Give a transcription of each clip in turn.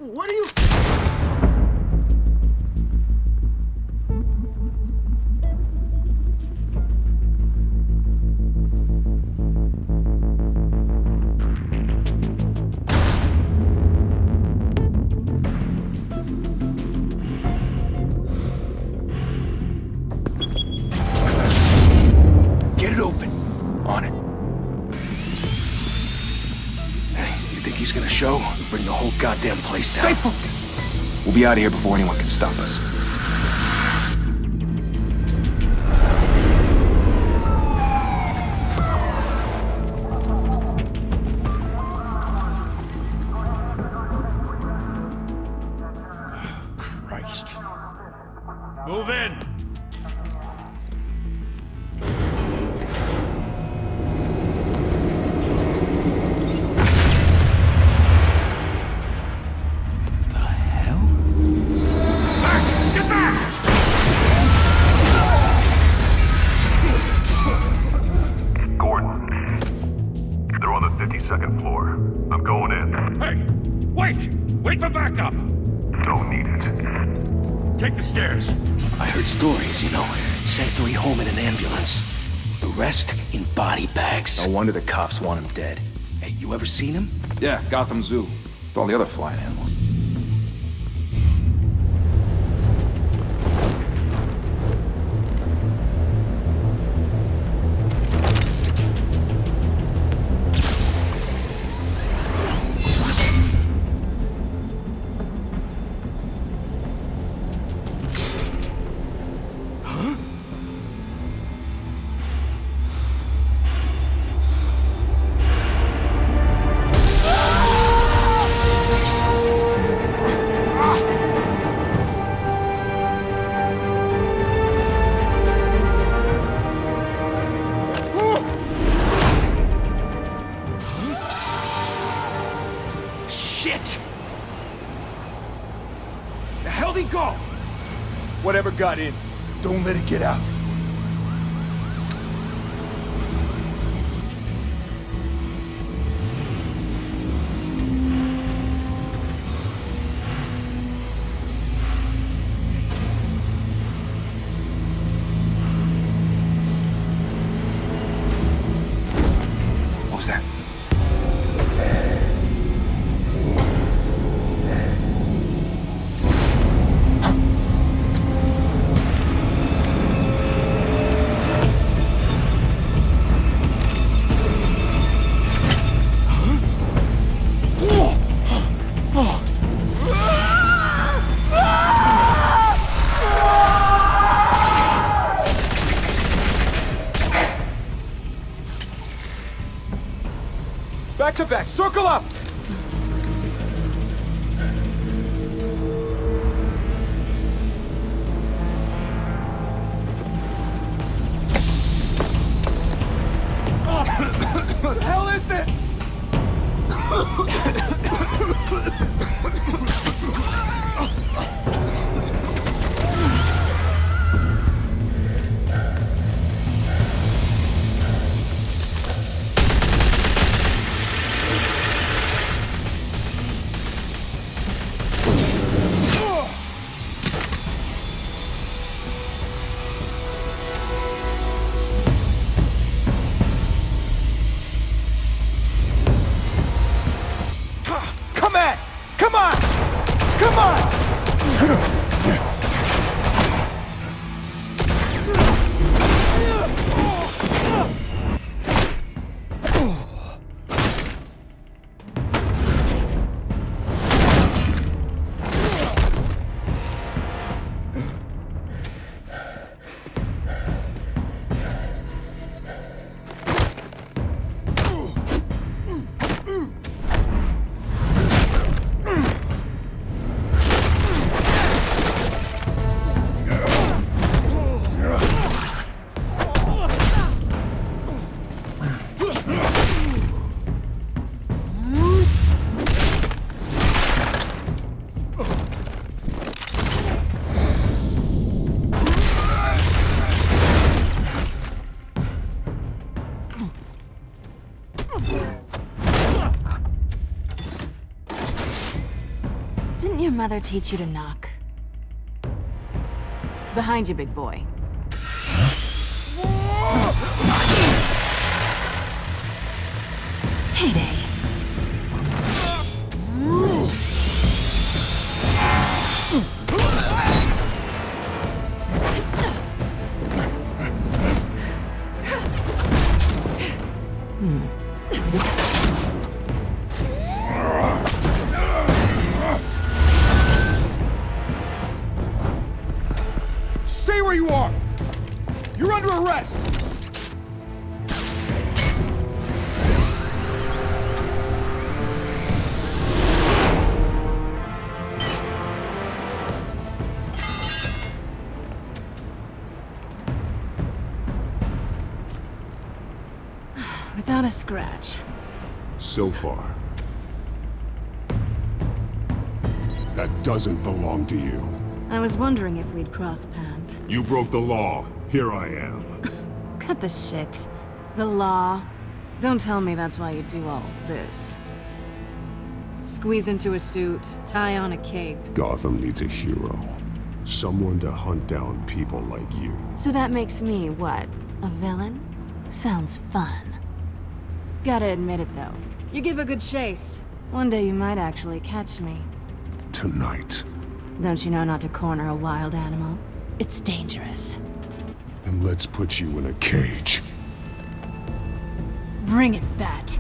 What are you... Get it open. On it. Hey, you think he's gonna show? Bring the whole goddamn place down. Stay focused! We'll be out of here before anyone can stop us. Christ. Move in! Second floor. I'm going in. Hey! Wait! Wait for backup! Don't need it. Take the stairs. I heard stories, you know. Sent 3 home in an ambulance. The rest in body bags. No wonder the cops want him dead. Hey, you ever seen him? Yeah, Gotham Zoo. With all the other flying animals. Shit! The hell'd he go? Whatever got in, don't let it get out. What was that? Back to back, circle up! What the hell is this? mother teach you to knock? Behind you, big boy. Heyday. Stay where you are! You're under arrest! Without a scratch. So far. That doesn't belong to you. I was wondering if we'd cross paths. You broke the law. Here I am. Cut the shit. The law. Don't tell me that's why you do all this. Squeeze into a suit, tie on a cape. Gotham needs a hero. Someone to hunt down people like you. So that makes me, what, a villain? Sounds fun. Gotta admit it, though. You give a good chase. One day you might actually catch me. Tonight. Don't you know not to corner a wild animal? It's dangerous. Then let's put you in a cage. Bring it, Bat.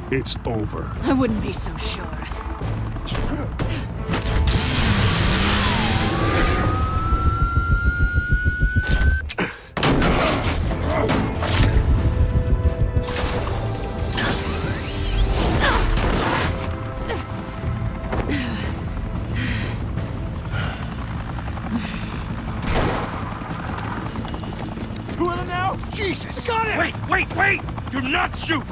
It's over. I wouldn't be so sure. Two of them now? Jesus! Got it! Wait! Do not shoot!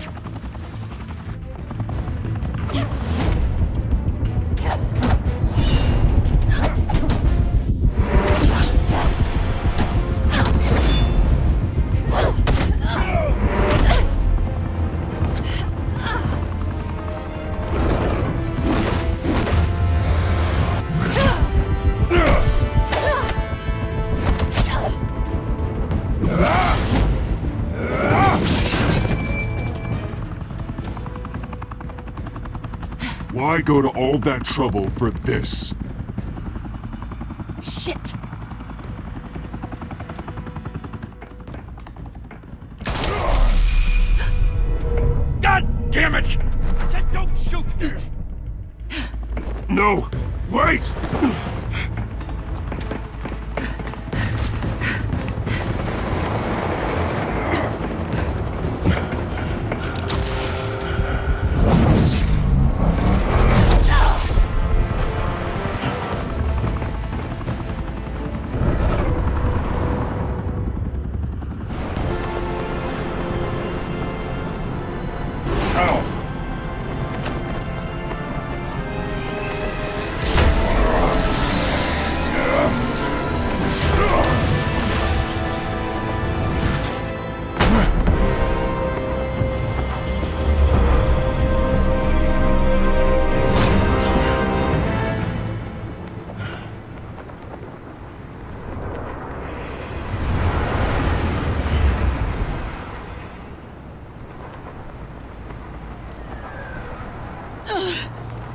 Why go to all that trouble for this? Shit! God damn it! I said don't shoot! No! Wait!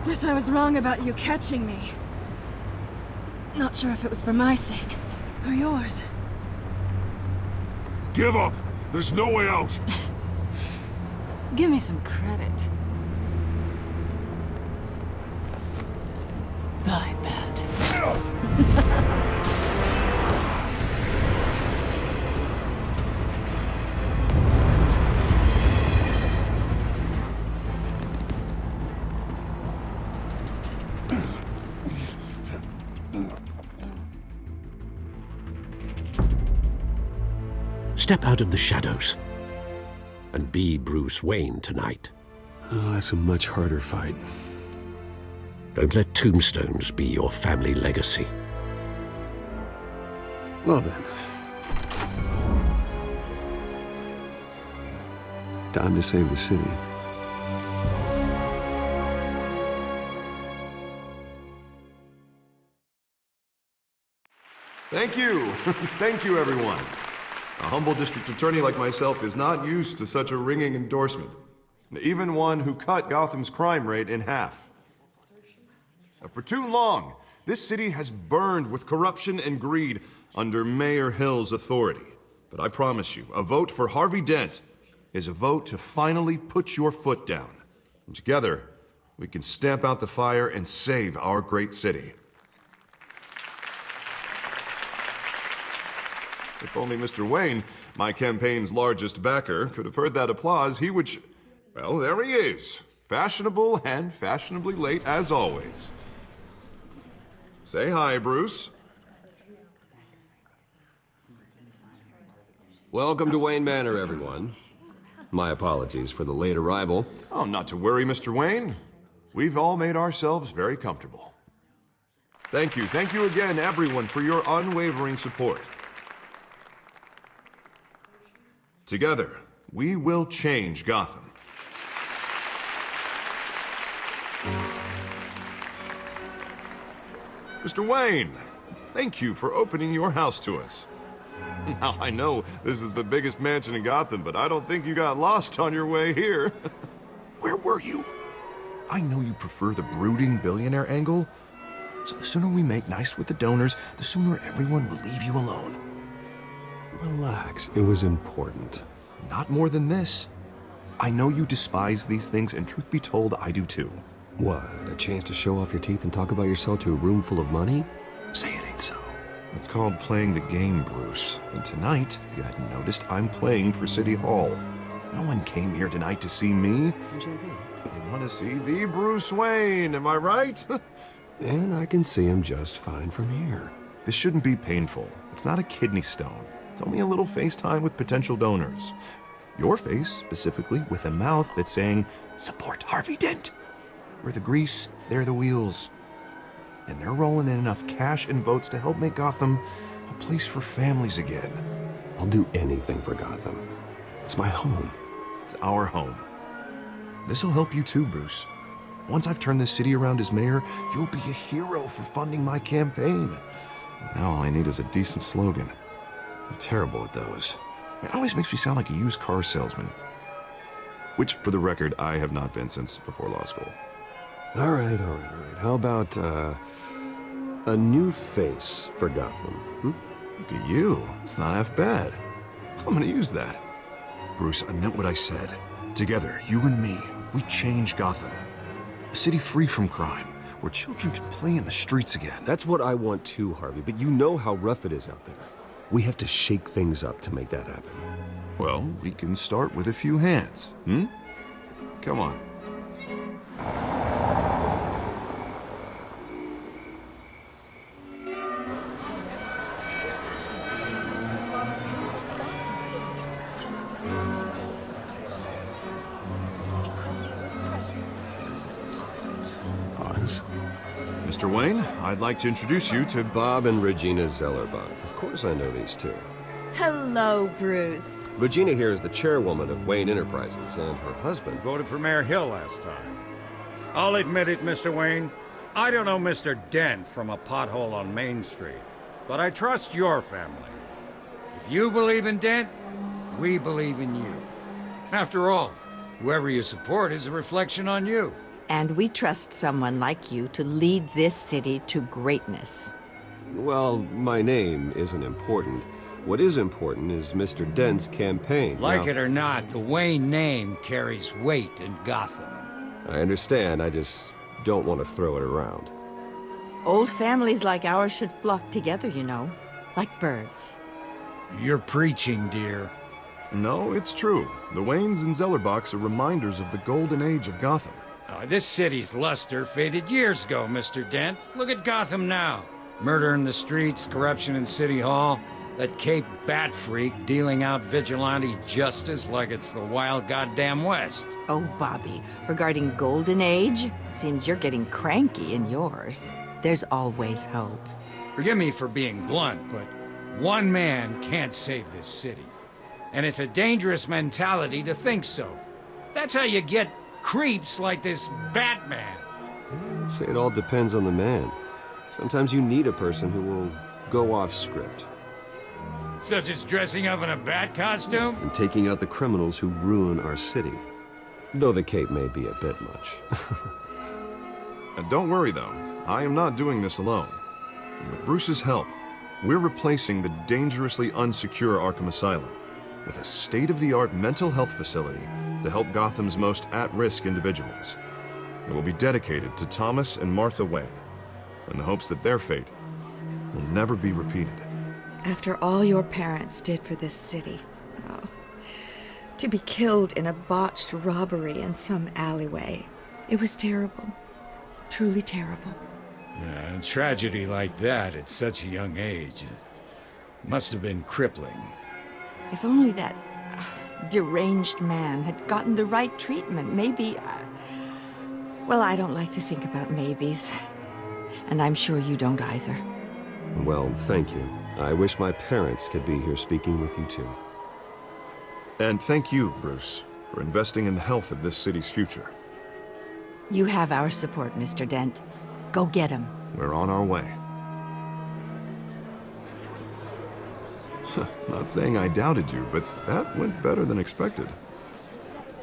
Guess I was wrong about you catching me. Not sure if it was for my sake, or yours. Give up! There's no way out! Give me some credit. Bye, Bat. Step out of the shadows and be Bruce Wayne tonight. Oh, that's a much harder fight. Don't let tombstones be your family legacy. Well then. Time to save the city. Thank you. Thank you, everyone. A humble district attorney like myself is not used to such a ringing endorsement. Even one who cut Gotham's crime rate in half. For too long, this city has burned with corruption and greed under Mayor Hill's authority. But I promise you, a vote for Harvey Dent is a vote to finally put your foot down. And together, we can stamp out the fire and save our great city. If only Mr. Wayne, my campaign's largest backer, could have heard that applause, he would well, there he is. Fashionable and fashionably late as always. Say hi, Bruce. Welcome to Wayne Manor, everyone. My apologies for the late arrival. Oh, not to worry, Mr. Wayne. We've all made ourselves very comfortable. Thank you again, everyone, for your unwavering support. Together, we will change Gotham. Mr. Wayne, thank you for opening your house to us. Now, I know this is the biggest mansion in Gotham, but I don't think you got lost on your way here. Where were you? I know you prefer the brooding billionaire angle, so the sooner we make nice with the donors, the sooner everyone will leave you alone. Relax, it was important. Not more than this. I know you despise these things, and truth be told, I do too. What, a chance to show off your teeth and talk about yourself to a room full of money? Say it ain't so. It's called playing the game, Bruce. And tonight, if you hadn't noticed, I'm playing for City Hall. No one came here tonight to see me. Some champagne. They want to see the Bruce Wayne, am I right? And I can see him just fine from here. This shouldn't be painful. It's not a kidney stone. It's only a little FaceTime with potential donors. Your face, specifically, with a mouth that's saying, support Harvey Dent. We're the grease, they're the wheels. And they're rolling in enough cash and votes to help make Gotham a place for families again. I'll do anything for Gotham. It's my home. It's our home. This'll help you too, Bruce. Once I've turned this city around as mayor, you'll be a hero for funding my campaign. Now all I need is a decent slogan. I'm terrible at those. It always makes me sound like a used car salesman. Which, for the record, I have not been since before law school. All right. How about, a new face for Gotham, hmm? Look at you. It's not half bad. I'm gonna use that. Bruce, I meant what I said. Together, you and me, we change Gotham. A city free from crime, where children can play in the streets again. That's what I want too, Harvey, but you know how rough it is out there. We have to shake things up to make that happen. Well, we can start with a few hands, hmm? Come on. Pause. Mr. Wayne, I'd like to introduce you to Bob and Regina Zellerbach. Of course I know these two. Hello, Bruce. Regina here is the chairwoman of Wayne Enterprises, and her husband... Voted for Mayor Hill last time. I'll admit it, Mr. Wayne. I don't know Mr. Dent from a pothole on Main Street, but I trust your family. If you believe in Dent, we believe in you. After all, whoever you support is a reflection on you. And we trust someone like you to lead this city to greatness. Well, my name isn't important. What is important is Mr. Dent's campaign. Like Now, it or not, the Wayne name carries weight in Gotham. I understand, I just don't want to throw it around. Old families like ours should flock together, you know, like birds. You're preaching, dear. No, it's true. The Waynes and Zellerbachs are reminders of the golden age of Gotham. This city's luster faded years ago, Mr. Dent. Look at Gotham now. Murder in the streets, corruption in City Hall, that Cape Bat freak dealing out vigilante justice like it's the wild goddamn West. Oh, Bobby, regarding Golden Age, it seems you're getting cranky in yours. There's always hope. Forgive me for being blunt, but one man can't save this city. And it's a dangerous mentality to think so. That's how you get creeps like this Batman. I'd say it all depends on the man. Sometimes you need a person who will go off script. Such as dressing up in a bat costume? And taking out the criminals who ruin our city. Though the cape may be a bit much. And don't worry though, I am not doing this alone. With Bruce's help, we're replacing the dangerously unsecure Arkham Asylum with a state-of-the-art mental health facility to help Gotham's most at-risk individuals. It will be dedicated to Thomas and Martha Wayne, in the hopes that their fate will never be repeated. After all your parents did for this city, to be killed in a botched robbery in some alleyway, it was terrible. Truly terrible. A tragedy like that at such a young age must have been crippling. If only that deranged man had gotten the right treatment, maybe... well, I don't like to think about maybes. And I'm sure you don't either. Well, thank you. I wish my parents could be here speaking with you too. And thank you, Bruce, for investing in the health of this city's future. You have our support, Mr. Dent. Go get him. We're on our way. Not saying I doubted you, but that went better than expected.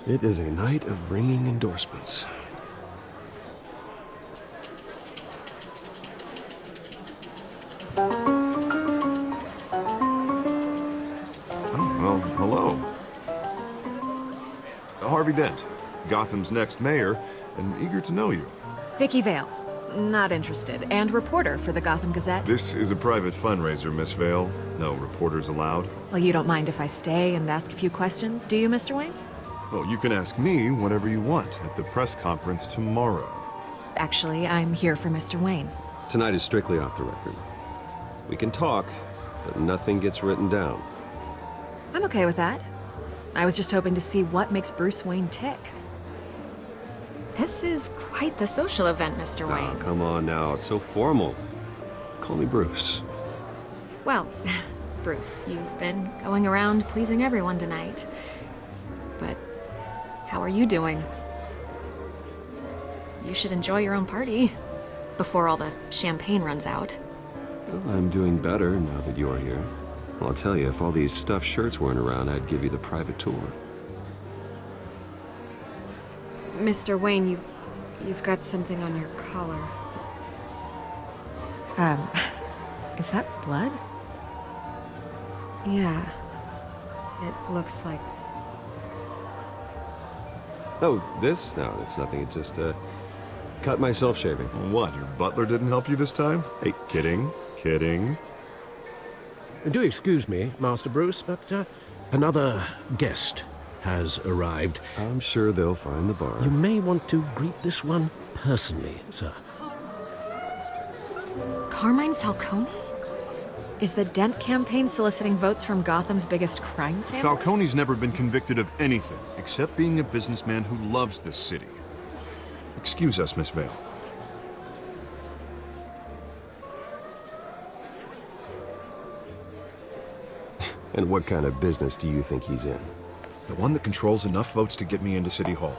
It is a night of ringing endorsements. Oh, well, hello. Harvey Dent, Gotham's next mayor, and eager to know you. Vicky Vale. Not interested. And reporter for the Gotham Gazette. This is a private fundraiser, Miss Vale. No reporters allowed. Well, you don't mind if I stay and ask a few questions, do you, Mr. Wayne? Well, you can ask me whatever you want at the press conference tomorrow. Actually, I'm here for Mr. Wayne. Tonight is strictly off the record. We can talk, but nothing gets written down. I'm okay with that. I was just hoping to see what makes Bruce Wayne tick. This is quite the social event, Mr. Wayne. Oh, come on now, it's so formal. Call me Bruce. Well, Bruce, you've been going around pleasing everyone tonight. But how are you doing? You should enjoy your own party before all the champagne runs out. Well, I'm doing better now that you're here. Well, I'll tell you, if all these stuffed shirts weren't around, I'd give you the private tour. Mr. Wayne, you've got something on your collar. Is that blood? Yeah. It looks like... Oh, this? No, it's nothing. It just, cut myself shaving. What, your butler didn't help you this time? Hey, kidding, kidding. Do excuse me, Master Bruce, but another guest has arrived. I'm sure they'll find the bar. You may want to greet this one personally, sir. Carmine Falcone? Is the Dent campaign soliciting votes from Gotham's biggest crime family? Falcone's never been convicted of anything except being a businessman who loves this city. Excuse us, Miss Vale. And what kind of business do you think he's in? The one that controls enough votes to get me into City Hall.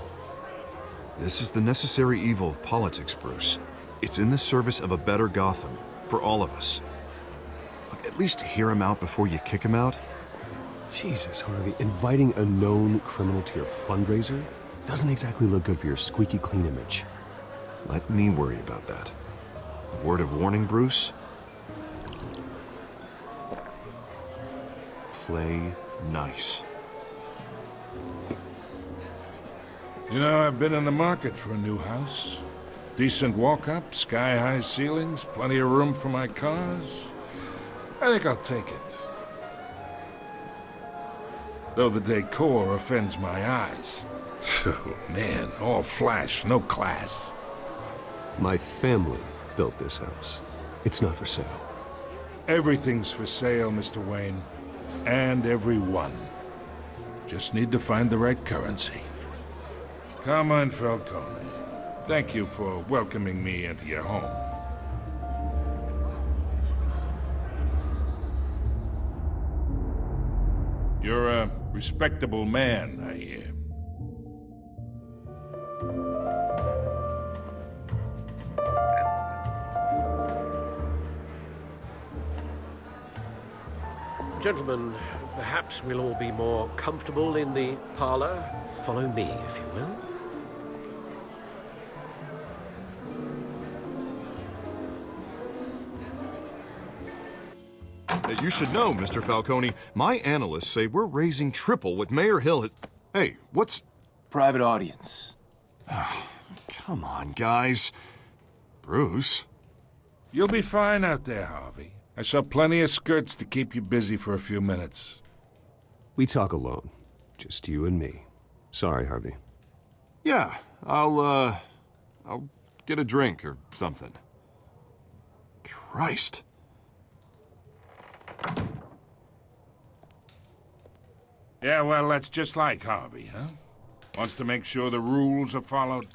This is the necessary evil of politics, Bruce. It's in the service of a better Gotham, for all of us. Look, at least hear him out before you kick him out. Jesus, Harvey, inviting a known criminal to your fundraiser doesn't exactly look good for your squeaky clean image. Let me worry about that. A word of warning, Bruce? Play nice. You know, I've been in the market for a new house. Decent walk-up, sky-high ceilings, plenty of room for my cars. I think I'll take it. Though the decor offends my eyes. Oh, man, all flash, no class. My family built this house. It's not for sale. Everything's for sale, Mr. Wayne. And everyone. Just need to find the right currency. Come on, Falcone. Thank you for welcoming me into your home. You're a respectable man, I hear. Gentlemen, perhaps we'll all be more comfortable in the parlor. Follow me, if you will. You should know, Mr. Falcone, my analysts say we're raising triple what Mayor Hill has... Hey, what's... Private audience. Come on, guys. Bruce? You'll be fine out there, Harvey. I saw plenty of skirts to keep you busy for a few minutes. We talk alone. Just you and me. Sorry, Harvey. Yeah, I'll get a drink or something. Christ. Yeah, well, that's just like Harvey, huh? Wants to make sure the rules are followed.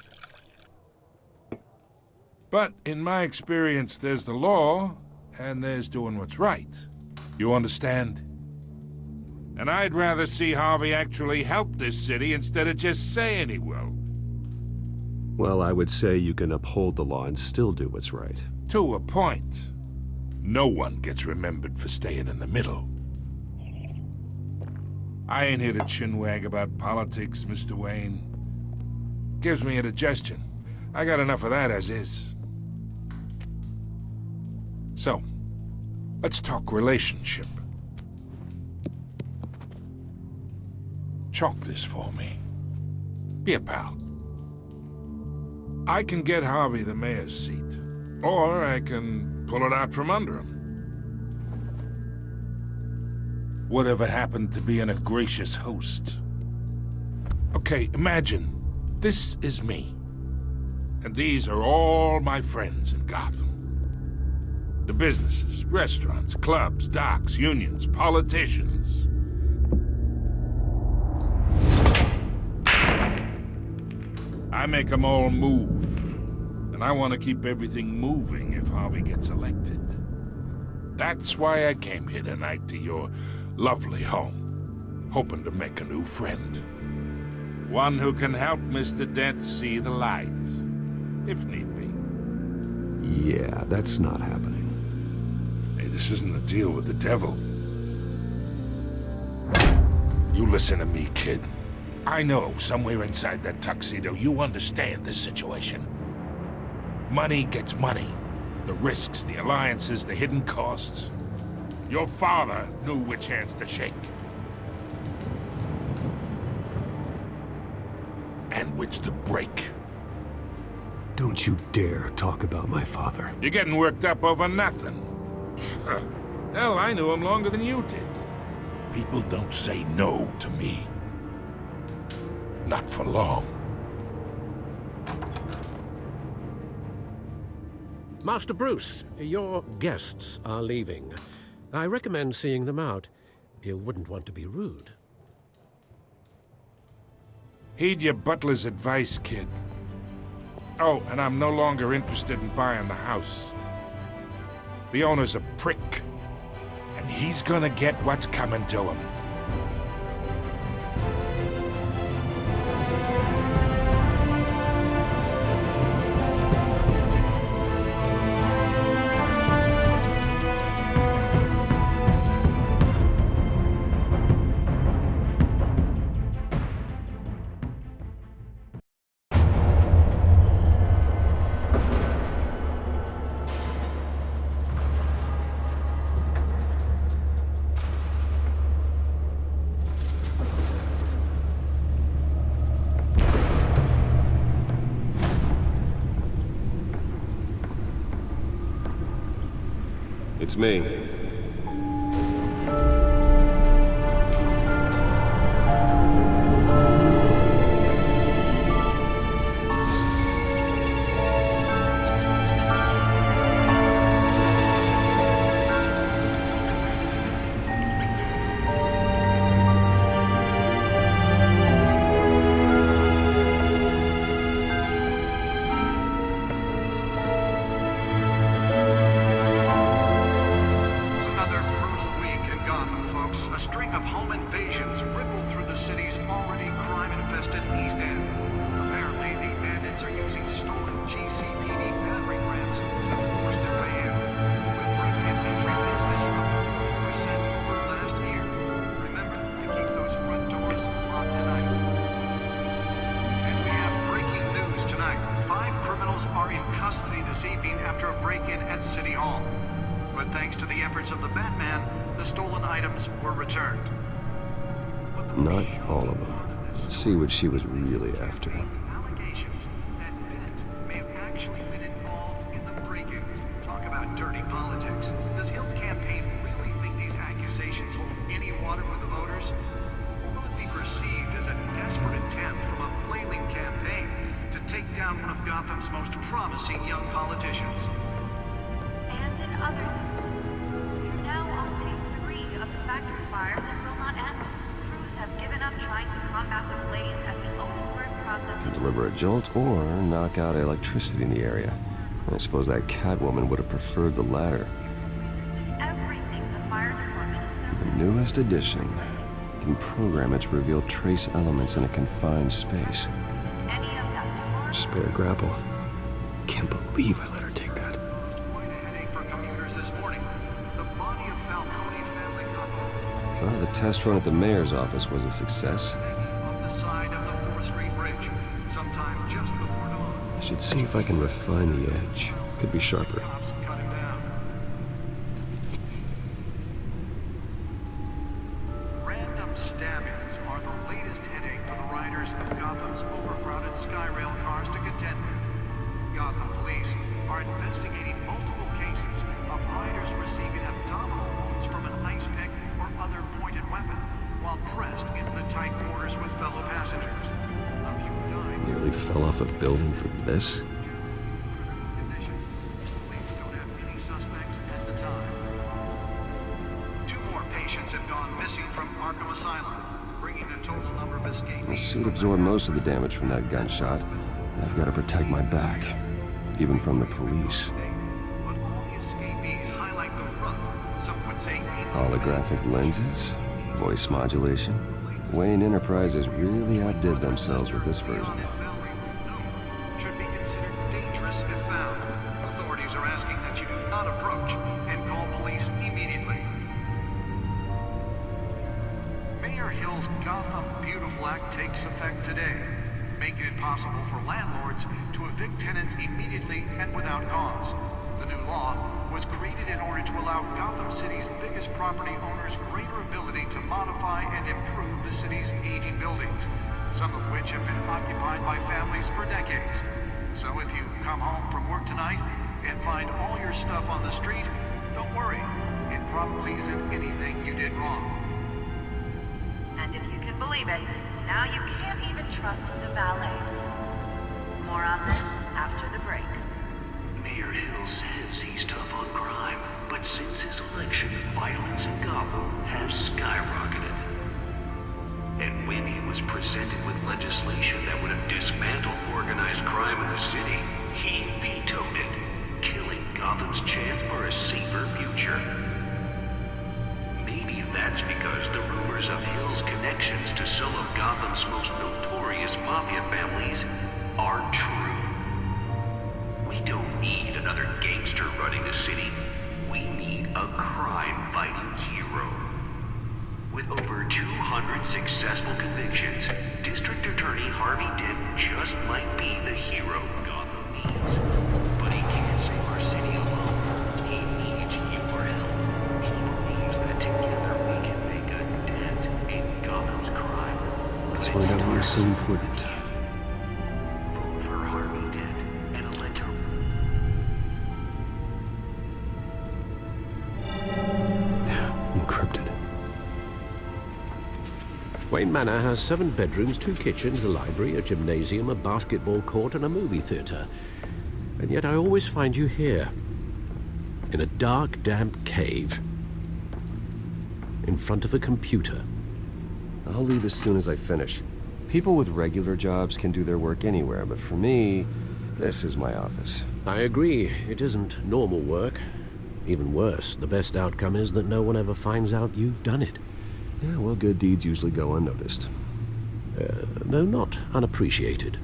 But in my experience, there's the law, and there's doing what's right. You understand? And I'd rather see Harvey actually help this city instead of just saying he will. Well, I would say you can uphold the law and still do what's right. To a point. No one gets remembered for staying in the middle. I ain't here to chinwag about politics, Mr. Wayne. Gives me indigestion. I got enough of that as is. So, let's talk relationship. Chalk this for me. Be a pal. I can get Harvey the mayor's seat, or I can pull it out from under him. Whatever happened to being a gracious host? Okay, imagine, this is me. And these are all my friends in Gotham. The businesses, restaurants, clubs, docks, unions, politicians. I make them all move. And I want to keep everything moving if Harvey gets elected. That's why I came here tonight to your lovely home, hoping to make a new friend. One who can help Mr. Dent see the light, if need be. Yeah, that's not happening. Hey, this isn't a deal with the devil. You listen to me, kid. I know somewhere inside that tuxedo you understand this situation. Money gets money. The risks, the alliances, the hidden costs. Your father knew which hands to shake. And which to break. Don't you dare talk about my father. You're getting worked up over nothing. Hell, I knew him longer than you did. People don't say no to me. Not for long. Master Bruce, your guests are leaving. I recommend seeing them out. You wouldn't want to be rude. Heed your butler's advice, kid. Oh, and I'm no longer interested in buying the house. The owner's a prick, and he's gonna get what's coming to him. It's me. Not all of them. Let's see what she was really after. Allegations that Dent may have actually been involved in the break-in. Talk about dirty politics. Does Hill's campaign really think these accusations hold any water with the voters? Or will it be perceived as a desperate attempt from a flailing campaign to take down one of Gotham's most promising young politicians? And in other news, we're now on day 3 of the factory fire that will not end. Crews have given up trying to combat the blaze at the Otisburg processing. Deliver a jolt or knock out electricity in the area. I suppose that Catwoman would have preferred the latter. Resisted everything the fire department has The newest addition can program it to reveal trace elements in a confined space. any of that tar. Spare grapple. Can't believe I let her take that. Quite a headache for commuters this morning. The body of Falcone family couple Well, the test run at the mayor's office was a success. off the side of the 4th Street Bridge, sometime just before dawn. I should see if I can refine the edge. Could be sharper. Cops cut him down. Random stabbings are the latest headache for the riders of Gotham's overcrowded Skyrail cars to contend with. Gotham police are investigating multiple cases of riders receiving abdominal wounds from an ice pick or other pointed weapon while pressed into the tight quarters with fellow passengers. A few died. Nearly fell off a building for this? Condition. Police don't have any suspects at the time. 2 more patients have gone missing from Arkham Asylum, bringing the total number of escapees. The suit absorbed most of the damage from that gunshot, and I've got to protect my back, even from the police. But all the escapees highlight the rough, some would say Holographic lenses, voice modulation. Wayne Enterprises really outdid themselves with this version. should be considered dangerous if found. Authorities are asking that you do not approach and call police immediately. Mayor Hill's Gotham Beautiful Act takes effect today, making it possible for landlords to evict tenants immediately and without cause. The new law was created in order to allow Gotham City's biggest property owners greater ability to modify and improve the city's aging buildings, some of which have been occupied by families for decades. So if you come home from work tonight and find all your stuff on the street, don't worry. It probably isn't anything you did wrong. And if you can believe it, now you can't even trust the valets. More on this after the break. Mayor Hill says he's tough on crime, but since his election, violence in Gotham has skyrocketed. And when he was presented with legislation that would have dismantled organized crime in the city, he vetoed it, killing Gotham's chance for a safer future. Maybe that's because the rumors of Hill's connections to some of Gotham's most notorious mafia families aren't true. We don't need another gangster running the city. We need a crime-fighting hero. With over 200 successful convictions, District Attorney Harvey Dent just might be the hero Gotham needs. But he can't save our city alone. He needs your help. He believes that together we can make a dent in Gotham's crime. Let's find out what's so important. Vote for Harvey Dent and elect her. Wayne Manor has 7 bedrooms, 2 kitchens, a library, a gymnasium, a basketball court, and a movie theater. And yet I always find you here, in a dark, damp cave, in front of a computer. I'll leave as soon as I finish. People with regular jobs can do their work anywhere, but for me, this is my office. I agree, it isn't normal work. Even worse, the best outcome is that no one ever finds out you've done it. Yeah, well, good deeds usually go unnoticed. Though not unappreciated.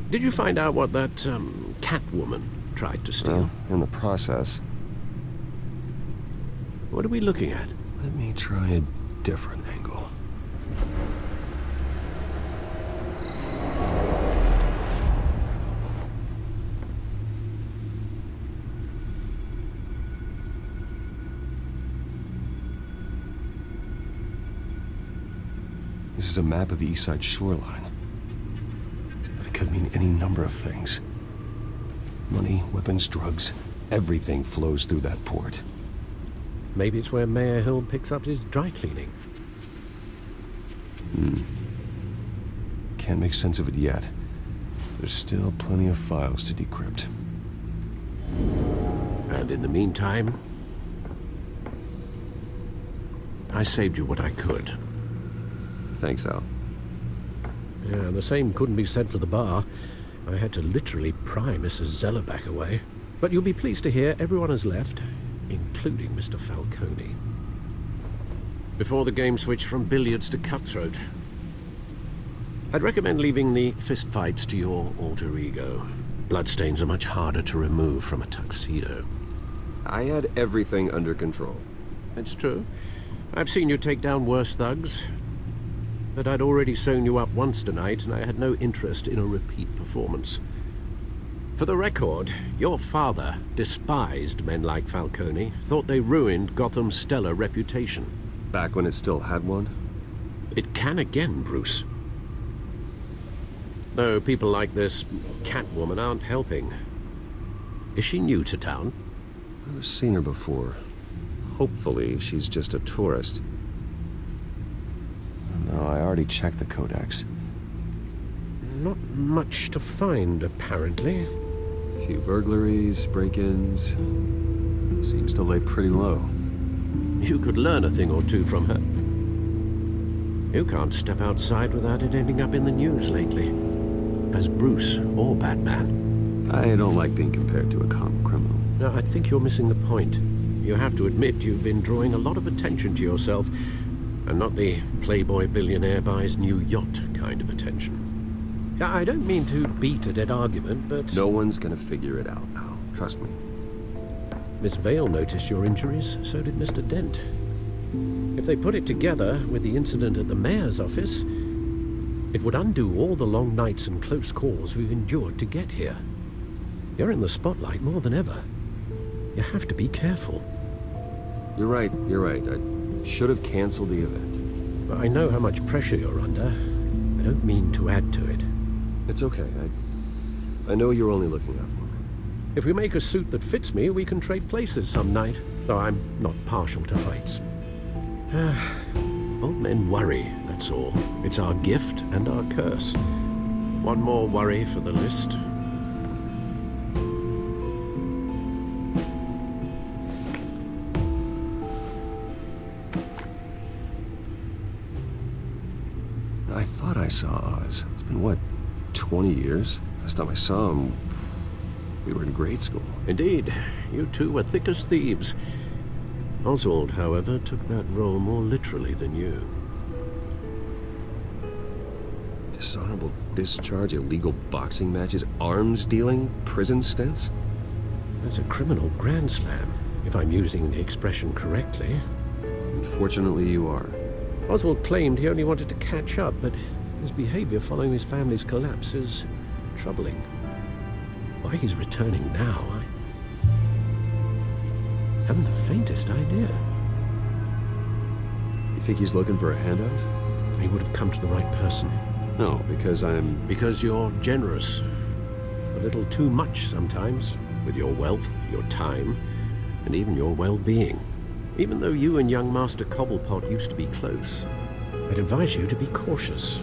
Did you find out what that, Catwoman tried to steal? Well, in the process. What are we looking at? Let me try a different angle. This is a map of the East Side shoreline. But it could mean any number of things. Money, weapons, drugs, everything flows through that port. Maybe it's where Mayor Hill picks up his dry cleaning. Can't make sense of it yet. There's still plenty of files to decrypt. And in the meantime, I saved you what I could. Thanks, Al. Yeah, the same couldn't be said for the bar. I had to literally pry Mrs. Zellerback away. But you'll be pleased to hear everyone has left, including Mr. Falcone. Before the game switched from billiards to cutthroat. I'd recommend leaving the fistfights to your alter ego. Bloodstains are much harder to remove from a tuxedo. I had everything under control. That's true. I've seen you take down worse thugs. But I'd already sewn you up once tonight, and I had no interest in a repeat performance. For the record, your father despised men like Falcone, thought they ruined Gotham's stellar reputation. Back when it still had one? It can again, Bruce. Though people like this Catwoman aren't helping. Is she new to town? I've seen her before. Hopefully, she's just a tourist. No, I already checked the codex. Not much to find, apparently. A few burglaries, break-ins. Seems to lay pretty low. You could learn a thing or two from her. You can't step outside without it ending up in the news lately. As Bruce or Batman. I don't like being compared to a common criminal. No, I think you're missing the point. You have to admit you've been drawing a lot of attention to yourself. And not the playboy billionaire buys new yacht kind of attention. I don't mean to beat a dead argument, but... No one's gonna figure it out now. Trust me. Miss Vale noticed your injuries, so did Mr. Dent. If they put it together with the incident at the mayor's office, it would undo all the long nights and close calls we've endured to get here. You're in the spotlight more than ever. You have to be careful. You're right. I should have canceled the event. I know how much pressure you're under. I don't mean to add to it. It's okay. I know you're only looking out for me. If we make a suit that fits me, we can trade places some night. Though I'm not partial to heights. Old men worry, that's all. It's our gift and our curse. One more worry for the list. I thought I saw Oz. It's been, what, 20 years? Last time I saw him, we were in grade school. Indeed. You two were thick as thieves. Oswald, however, took that role more literally than you. Dishonorable discharge, illegal boxing matches, arms dealing, prison stints? That's a criminal grand slam, if I'm using the expression correctly. Unfortunately, you are. Oswald claimed he only wanted to catch up, but his behavior following his family's collapse is troubling. Why he's returning now, I haven't the faintest idea. You think he's looking for a handout? He would have come to the right person. No, because Because you're generous. A little too much sometimes, with your wealth, your time, and even your well-being. Even though you and young Master Cobblepot used to be close. I'd advise you to be cautious.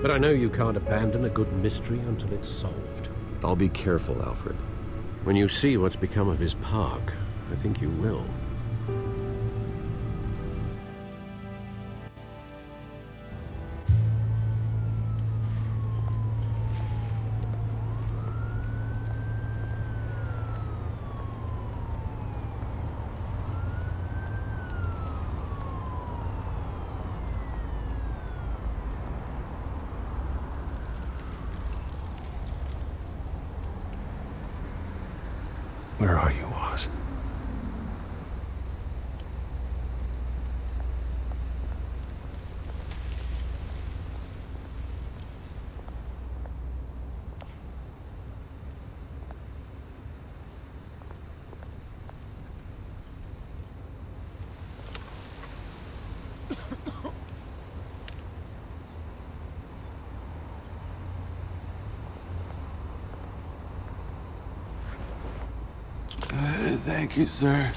But I know you can't abandon a good mystery until it's solved. I'll be careful, Alfred. When you see what's become of his park, I think you will. Where are you, Oz? Thank you, sir.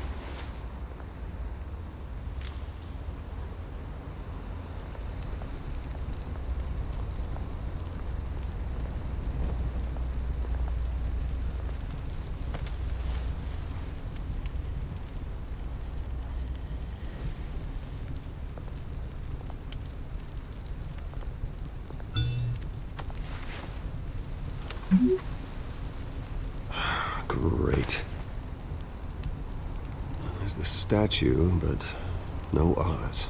Great. There's the statue, but no Oz.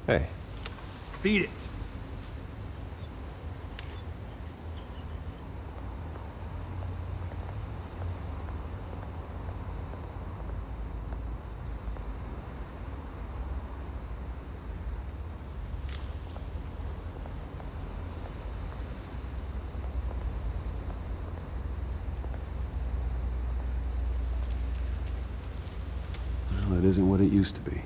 Hey. Beat it. Well, it isn't what it used to be.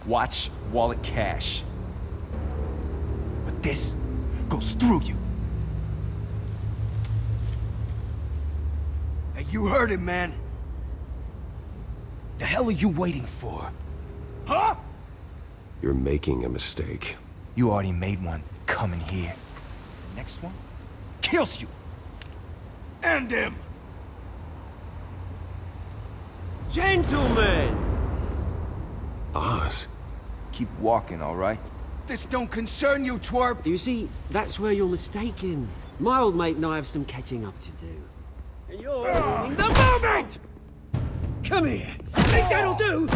Watch wallet cash. But this goes through you. Hey, you heard it, man. The hell are you waiting for? Huh? You're making a mistake. You already made one coming here. The next one kills you. And him. Gentlemen! Oz? Keep walking, all right? This don't concern you, twerp! You see, that's where you're mistaken. My old mate and I have some catching up to do. And you're ruining the moment! Come here! Think that'll do?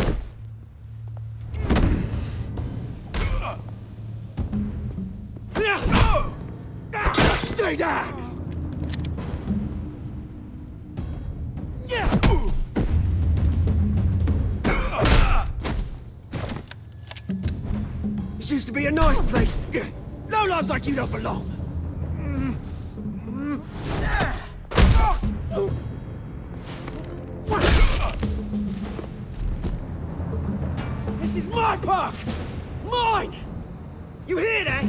Stay down! This used to be a nice place. No lives like you don't belong. This is my park! Mine! You hear that?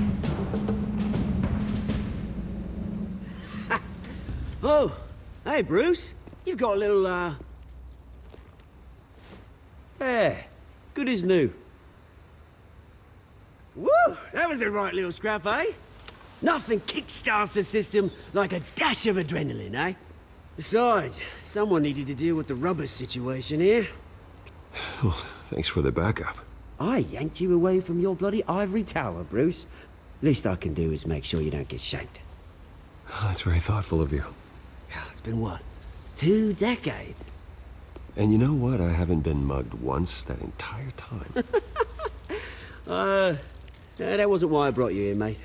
Oh, hey Bruce. You've got a little, There. Good as new. Woo! That was a right little scrap, eh? Nothing kickstarts the system like a dash of adrenaline, eh? Besides, someone needed to deal with the rubber situation here. Oh, thanks for the backup. I yanked you away from your bloody ivory tower, Bruce. Least I can do is make sure you don't get shanked. Oh, that's very thoughtful of you. Yeah, it's been what? 2 decades? And you know what? I haven't been mugged once that entire time. That wasn't why I brought you here, mate.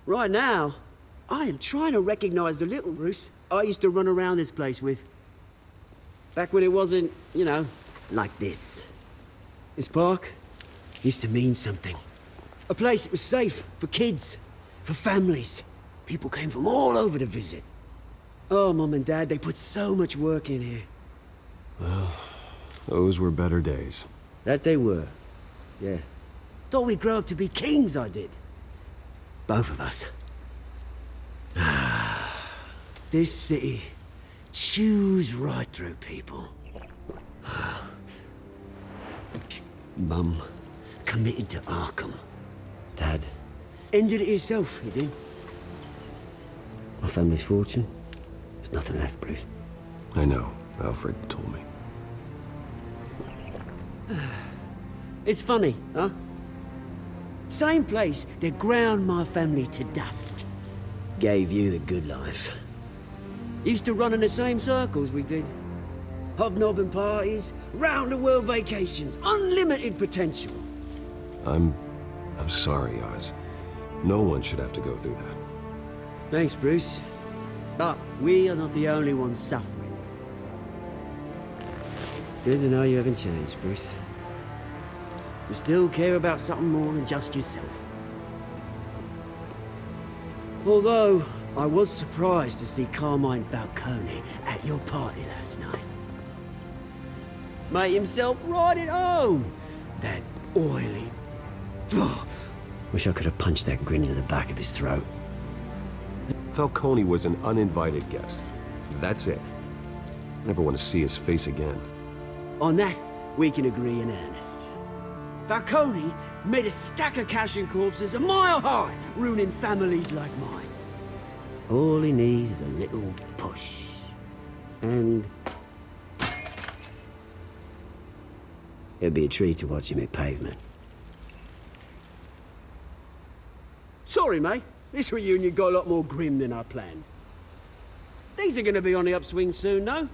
Right now, I am trying to recognize the little Bruce I used to run around this place with. Back when it wasn't, you know, like this. This park used to mean something. A place that was safe for kids, for families. People came from all over to visit. Oh, Mum and Dad, they put so much work in here. Well, those were better days. That they were. Yeah. Thought we'd grow up to be kings, I did. Both of us. This city chews right through people. Mum committed to Arkham. Dad ended it himself, he did. My family's fortune. There's nothing left, Bruce. I know. Alfred told me. It's funny, huh? Same place that ground my family to dust. Gave you the good life. Used to run in the same circles we did. Hobnobbing parties, round-the-world vacations, unlimited potential. I'm sorry, Oz. No one should have to go through that. Thanks, Bruce. But we are not the only ones suffering. Good to know you haven't changed, Bruce. You still care about something more than just yourself. Although, I was surprised to see Carmine Falcone at your party last night. Made himself right at home. That oily... Wish I could have punched that grin into the back of his throat. Falcone was an uninvited guest. That's it. Never want to see his face again. On that, we can agree in earnest. Falcone made a stack of cash and corpses a mile high, ruining families like mine. All he needs is a little push. And... it'd be a treat to watch him hit pavement. Sorry, mate. This reunion got a lot more grim than I planned. Things are gonna be on the upswing soon, no?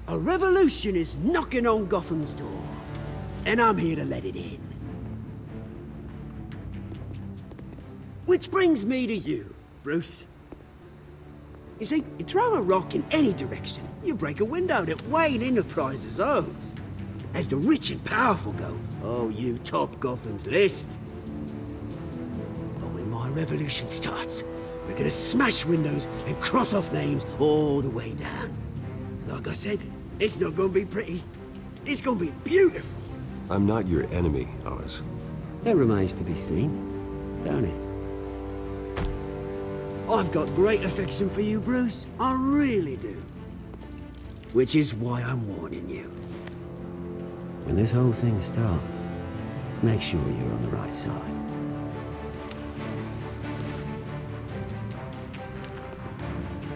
A revolution is knocking on Gotham's door, and I'm here to let it in. Which brings me to you, Bruce. You see, you throw a rock in any direction, you break a window that Wayne Enterprises owns. As the rich and powerful go, oh, you top Gotham's list. But when my revolution starts, we're gonna smash windows and cross off names all the way down. Like I said, it's not gonna be pretty. It's gonna be beautiful. I'm not your enemy, Oz. That remains to be seen, don't it? I've got great affection for you, Bruce. I really do. Which is why I'm warning you. When this whole thing starts, make sure you're on the right side.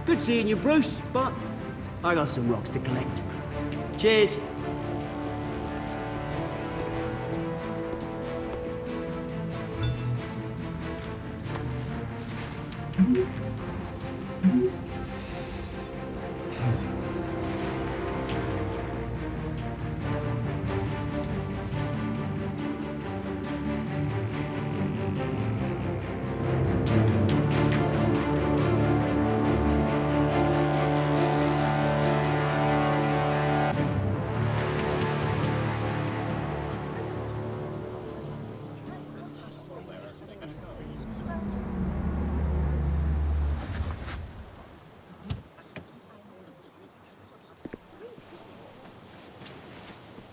Good seeing you, Bruce, but I got some rocks to collect. Cheers.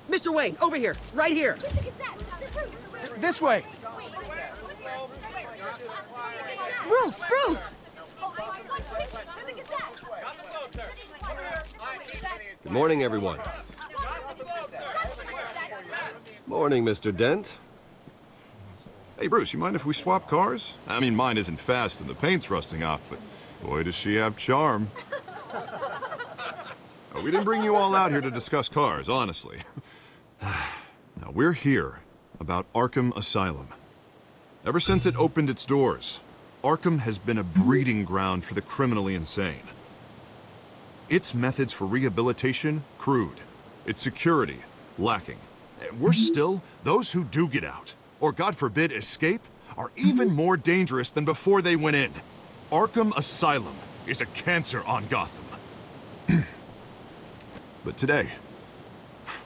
Mr. Wayne, over here, right here. This way. Bruce, Bruce! Good morning, everyone. Morning, Mr. Dent. Hey, Bruce, you mind if we swap cars? I mean, mine isn't fast and the paint's rusting off, but boy, does she have charm. We didn't bring you all out here to discuss cars, honestly. Now, we're here about Arkham Asylum. Ever since it opened its doors, Arkham has been a breeding ground for the criminally insane. Its methods for rehabilitation, crude. Its security, lacking. Worse still, those who do get out, or God forbid escape, are even more dangerous than before they went in. Arkham Asylum is a cancer on Gotham. But today,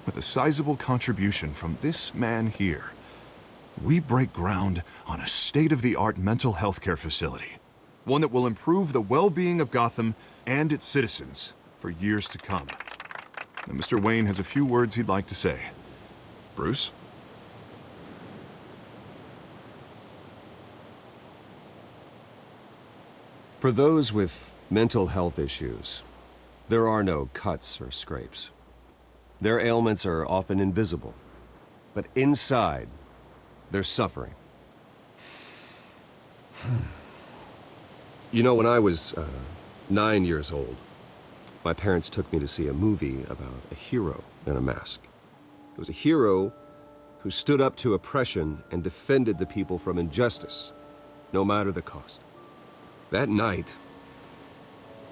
with a sizable contribution from this man here, we break ground on a state-of-the-art mental health care facility. One that will improve the well-being of Gotham and its citizens for years to come. Now, Mr. Wayne has a few words he'd like to say. Bruce? For those with mental health issues, there are no cuts or scrapes. Their ailments are often invisible, but inside, they're suffering. You know, when I was 9 years old, my parents took me to see a movie about a hero in a mask. It was a hero who stood up to oppression and defended the people from injustice, no matter the cost. That night,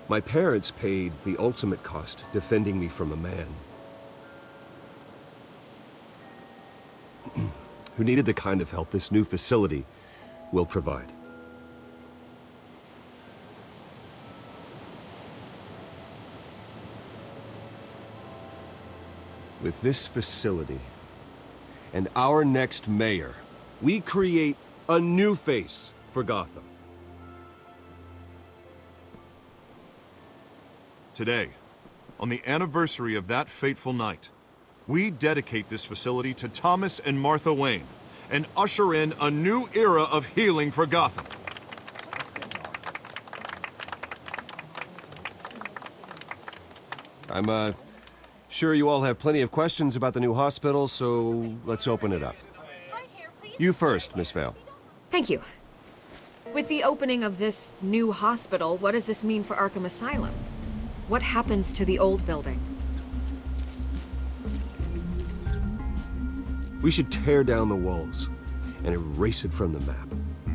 my parents paid the ultimate cost defending me from a man who needed the kind of help this new facility will provide. With this facility and our next mayor, we create a new face for Gotham. Today, on the anniversary of that fateful night, we dedicate this facility to Thomas and Martha Wayne and usher in a new era of healing for Gotham. I'm sure you all have plenty of questions about the new hospital, so let's open it up. You first, Miss Vale. Thank you. With the opening of this new hospital, what does this mean for Arkham Asylum? What happens to the old building? We should tear down the walls and erase it from the map.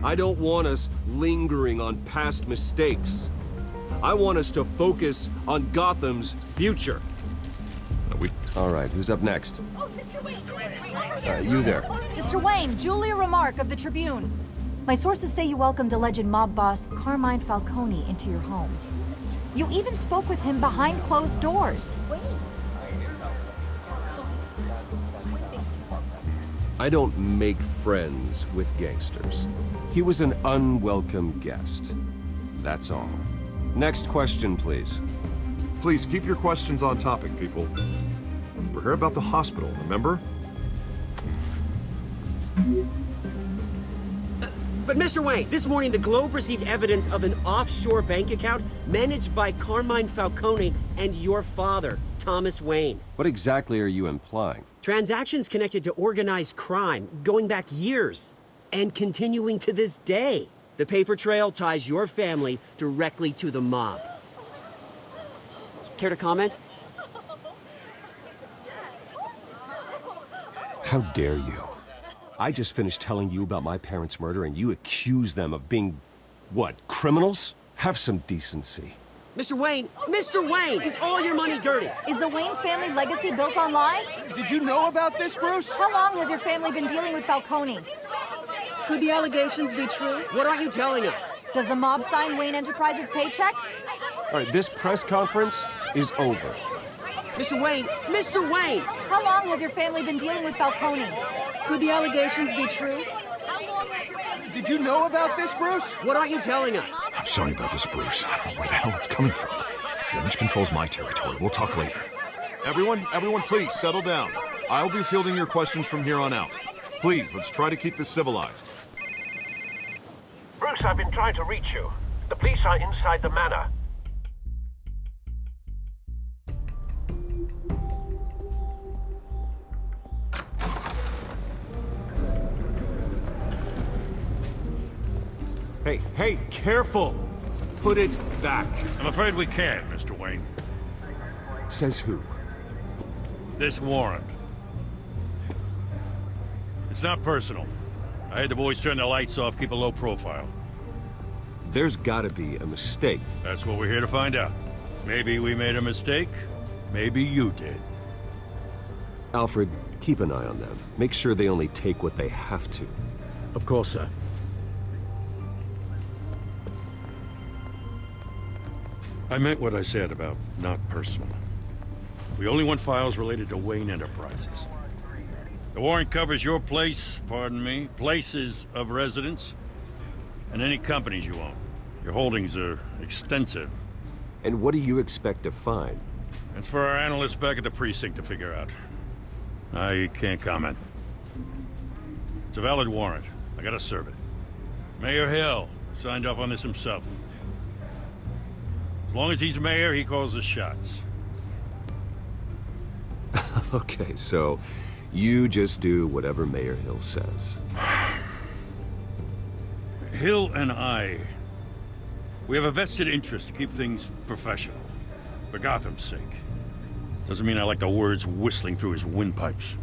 I don't want us lingering on past mistakes. I want us to focus on Gotham's future. All right, who's up next? You there. Mr. Wayne, Julia Remark of the Tribune. My sources say you welcomed alleged mob boss Carmine Falcone into your home. You even spoke with him behind closed doors. I don't make friends with gangsters. He was an unwelcome guest. That's all. Next question, please. Please keep your questions on topic, people. We're here about the hospital, remember? But Mr. Wayne, this morning the Globe received evidence of an offshore bank account managed by Carmine Falcone and your father, Thomas Wayne. What exactly are you implying? Transactions connected to organized crime, going back years, and continuing to this day. The paper trail ties your family directly to the mob. Care to comment? How dare you? I just finished telling you about my parents' murder and you accuse them of being, what, criminals? Have some decency. Mr. Wayne, is all your money dirty? Is the Wayne family legacy built on lies? Did you know about this, Bruce? How long has your family been dealing with Falcone? Could the allegations be true? What are you telling us? Does the mob sign Wayne Enterprises paychecks? All right, this press conference is over. Mr. Wayne! How long has your family been dealing with Falcone? Could the allegations be true? Did you know about this, Bruce? What are you telling us? I'm sorry about this, Bruce. I don't know where the hell it's coming from. Damage control's my territory. We'll talk later. Everyone, please settle down. I'll be fielding your questions from here on out. Please, let's try to keep this civilized. Bruce, I've been trying to reach you. The police are inside the manor. Hey, careful! Put it back. I'm afraid we can't, Mr. Wayne. Says who? This warrant. It's not personal. I had the boys turn the lights off, keep a low profile. There's gotta be a mistake. That's what we're here to find out. Maybe we made a mistake. Maybe you did. Alfred, keep an eye on them. Make sure they only take what they have to. Of course, sir. I meant what I said about not personal. We only want files related to Wayne Enterprises. The warrant covers your place, pardon me, places of residence, and any companies you own. Your holdings are extensive. And what do you expect to find? It's for our analysts back at the precinct to figure out. I can't comment. It's a valid warrant. I gotta serve it. Mayor Hill signed off on this himself. As long as he's mayor, he calls the shots. Okay, so you just do whatever Mayor Hill says. Hill and I, we have a vested interest to keep things professional. For Gotham's sake. Doesn't mean I like the words whistling through his windpipes.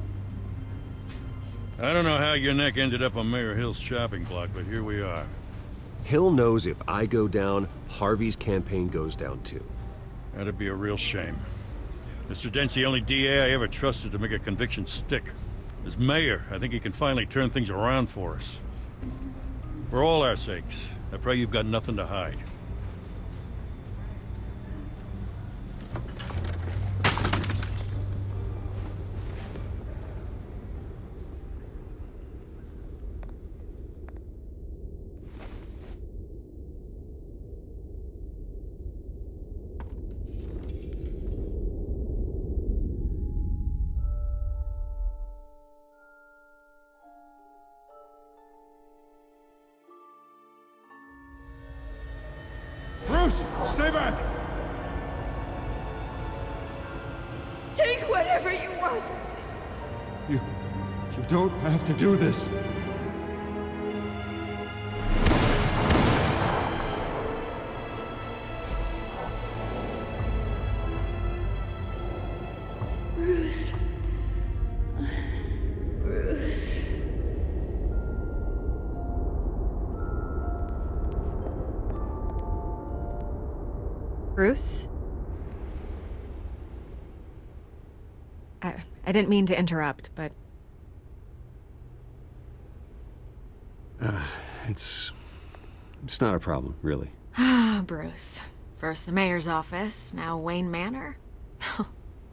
I don't know how your neck ended up on Mayor Hill's chopping block, but here we are. Hill knows if I go down, Harvey's campaign goes down too. That'd be a real shame. Mr. Dent's the only DA I ever trusted to make a conviction stick. As mayor, I think he can finally turn things around for us. For all our sakes, I pray you've got nothing to hide. Bruce, stay back! Take whatever you want. You don't have to do this. Bruce. Bruce. Bruce? I didn't mean to interrupt, but... It's not a problem, really. Ah, Bruce. First the mayor's office, now Wayne Manor.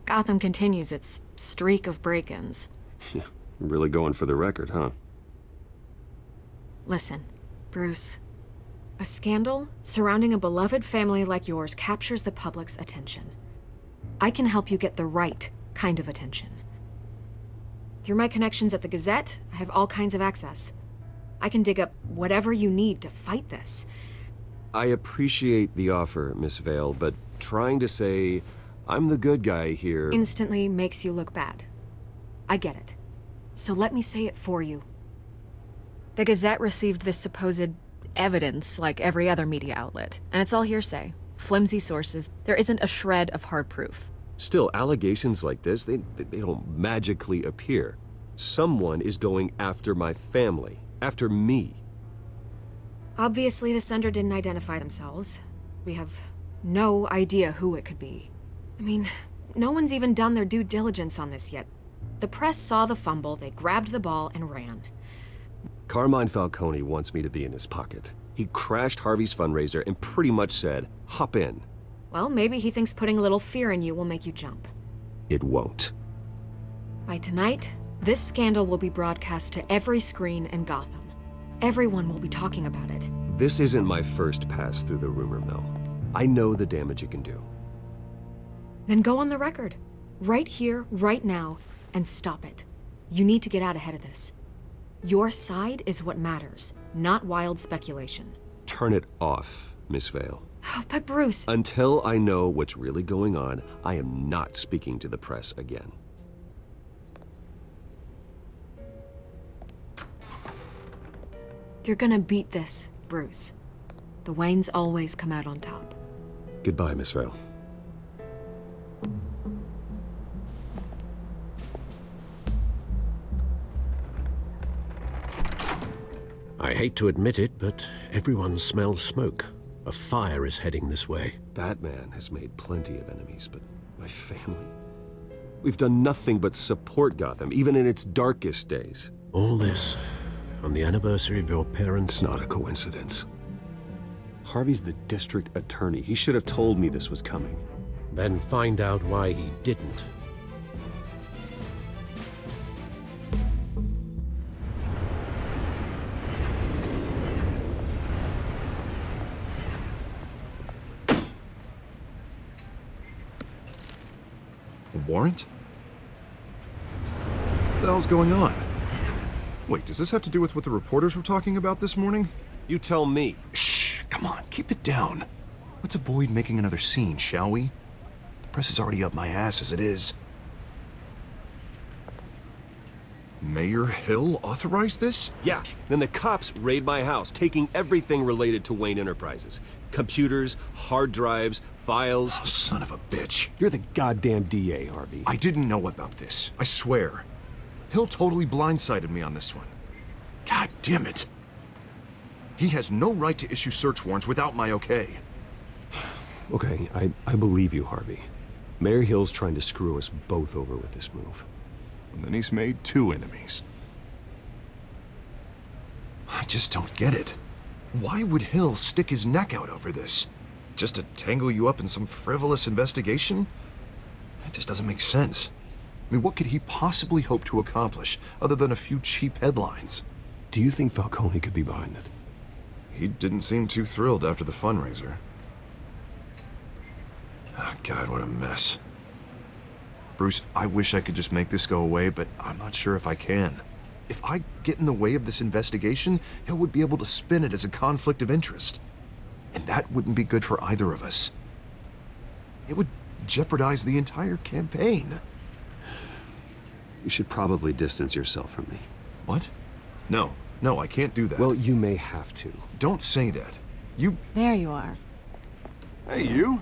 Gotham continues its streak of break-ins. Yeah, really going for the record, huh? Listen, Bruce. A scandal surrounding a beloved family like yours captures the public's attention. I can help you get the right kind of attention. Through my connections at the Gazette, I have all kinds of access. I can dig up whatever you need to fight this. I appreciate the offer, Miss Vale, but trying to say I'm the good guy here... Instantly makes you look bad. I get it. So let me say it for you. The Gazette received this supposed evidence like every other media outlet, and it's all hearsay. Flimsy sources. There isn't a shred of hard proof. Still, allegations like this, they don't magically appear. Someone is going after my family, after me. Obviously, the sender didn't identify themselves. We have no idea who it could be. I mean, no one's even done their due diligence on this yet. The press saw the fumble, they grabbed the ball and ran. Carmine Falcone wants me to be in his pocket. He crashed Harvey's fundraiser and pretty much said, hop in. Well, maybe he thinks putting a little fear in you will make you jump. It won't. By tonight, this scandal will be broadcast to every screen in Gotham. Everyone will be talking about it. This isn't my first pass through the rumor mill. I know the damage it can do. Then go on the record. Right here, right now, and stop it. You need to get out ahead of this. Your side is what matters, not wild speculation. Turn it off, Miss Vale. Oh, but Bruce... Until I know what's really going on, I am not speaking to the press again. You're gonna beat this, Bruce. The Waynes always come out on top. Goodbye, Miss Vale. I I hate to admit it, but everyone smells smoke. A fire is heading this way. Batman has made plenty of enemies, but my family? We've done nothing but support Gotham, even in its darkest days. All this on the anniversary of your parents'... It's not a coincidence. Harvey's the district attorney. He should have told me this was coming. Then find out why he didn't. A warrant? What the hell's going on? Wait, does this have to do with what the reporters were talking about this morning? You tell me. Shh, come on, keep it down. Let's avoid making another scene, shall we? The press is already up my ass as it is. Mayor Hill authorized this? Yeah, then the cops raid my house, taking everything related to Wayne Enterprises. Computers, hard drives, files. Oh, son of a bitch. You're the goddamn DA, Harvey. I didn't know about this, I swear. Hill totally blindsided me on this one. God damn it. He has no right to issue search warrants without my okay. Okay, I believe you, Harvey. Mayor Hill's trying to screw us both over with this move. And then he's made 2 enemies. I just don't get it. Why would Hill stick his neck out over this? Just to tangle you up in some frivolous investigation? It just doesn't make sense. I mean, what could he possibly hope to accomplish other than a few cheap headlines? Do you think Falcone could be behind it? He didn't seem too thrilled after the fundraiser. Oh, God, what a mess. Bruce, I wish I could just make this go away, but I'm not sure if I can. If I get in the way of this investigation, Hill would be able to spin it as a conflict of interest. And that wouldn't be good for either of us. It would jeopardize the entire campaign. You should probably distance yourself from me. What? No, I can't do that. Well, you may have to. Don't say that. You... There you are. Hey, you?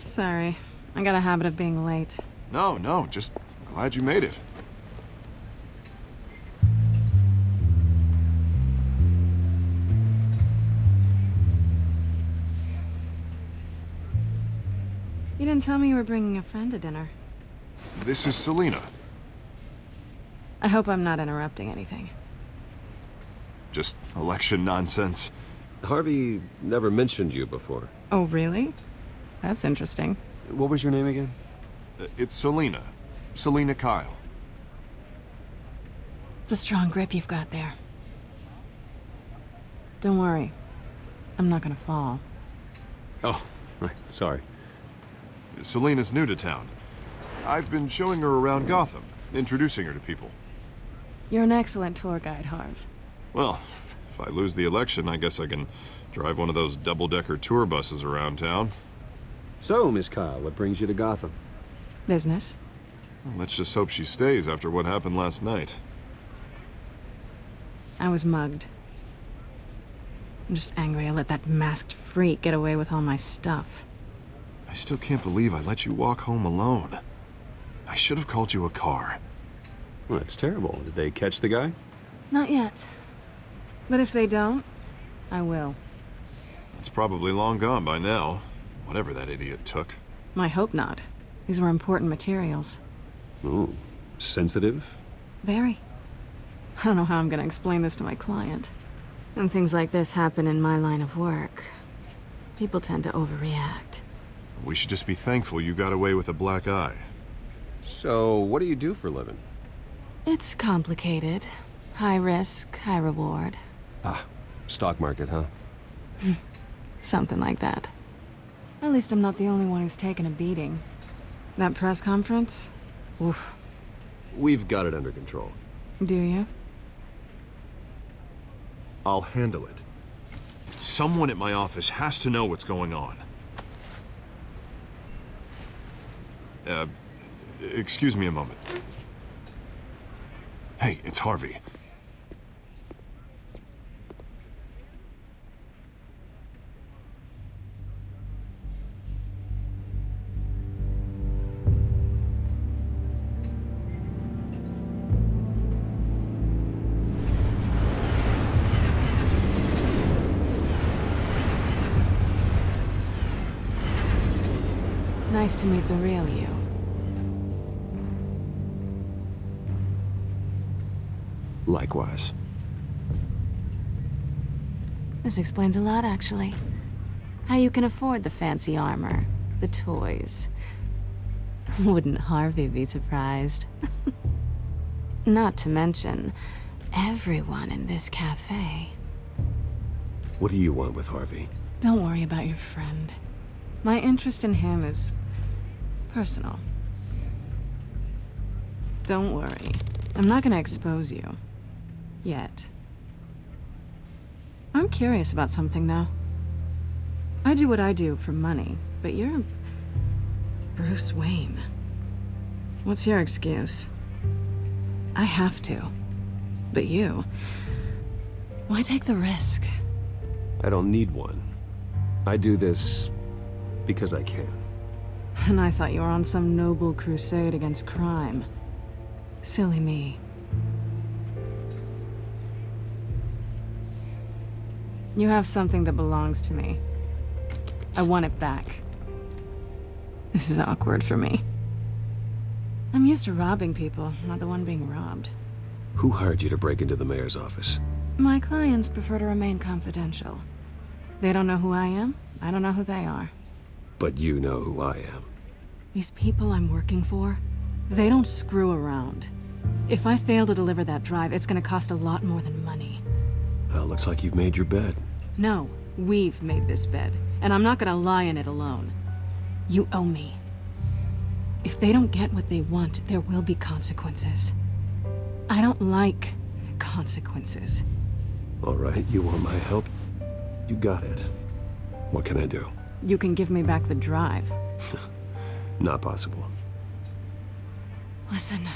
Sorry. I got a habit of being late. No, just glad you made it. You didn't tell me you were bringing a friend to dinner. This is Selina. I hope I'm not interrupting anything. Just election nonsense. Harvey never mentioned you before. Oh, really? That's interesting. What was your name again? It's Selina. Selina Kyle. It's a strong grip you've got there. Don't worry. I'm not gonna fall. Oh, right. Sorry. Selina's new to town. I've been showing her around Gotham, introducing her to people. You're an excellent tour guide, Harv. Well, if I lose the election, I guess I can drive one of those double-decker tour buses around town. So, Miss Kyle, what brings you to Gotham? Business. Well, let's just hope she stays after what happened last night. I was mugged. I'm just angry I let that masked freak get away with all my stuff. I still can't believe I let you walk home alone. I should have called you a car. Well, that's terrible. Did they catch the guy? Not yet. But if they don't, I will. It's probably long gone by now. Whatever that idiot took. I hope not. These were important materials. Ooh, sensitive? Very. I don't know how I'm gonna explain this to my client. And things like this happen in my line of work. People tend to overreact. We should just be thankful you got away with a black eye. So, what do you do for a living? It's complicated. High risk, high reward. Ah, stock market, huh? Something like that. At least I'm not the only one who's taken a beating. That press conference? Oof. We've got it under control. Do you? I'll handle it. Someone at my office has to know what's going on. Excuse me a moment. Hey, it's Harvey. Nice to meet the real you. Likewise. This explains a lot, actually. How you can afford the fancy armor, the toys. Wouldn't Harvey be surprised? Not to mention, everyone in this cafe. What do you want with Harvey? Don't worry about your friend. My interest in him is personal. Don't worry. I'm not gonna expose you. Yet. I'm curious about something, though. I do what I do for money, but you're Bruce Wayne. What's your excuse? I have to. But you... why take the risk? I don't need one. I do this because I can. And I thought you were on some noble crusade against crime. Silly me. You have something that belongs to me. I want it back. This is awkward for me. I'm used to robbing people, not the one being robbed. Who hired you to break into the mayor's office? My clients prefer to remain confidential. They don't know who I am, I don't know who they are. But you know who I am. These people I'm working for, they don't screw around. If I fail to deliver that drive, it's gonna cost a lot more than money. Well, looks like you've made your bed. No, we've made this bed, and I'm not gonna lie in it alone. You owe me. If they don't get what they want, there will be consequences. I don't like consequences. All right, you want my help? You got it. What can I do? You can give me back the drive. Not possible. Listen,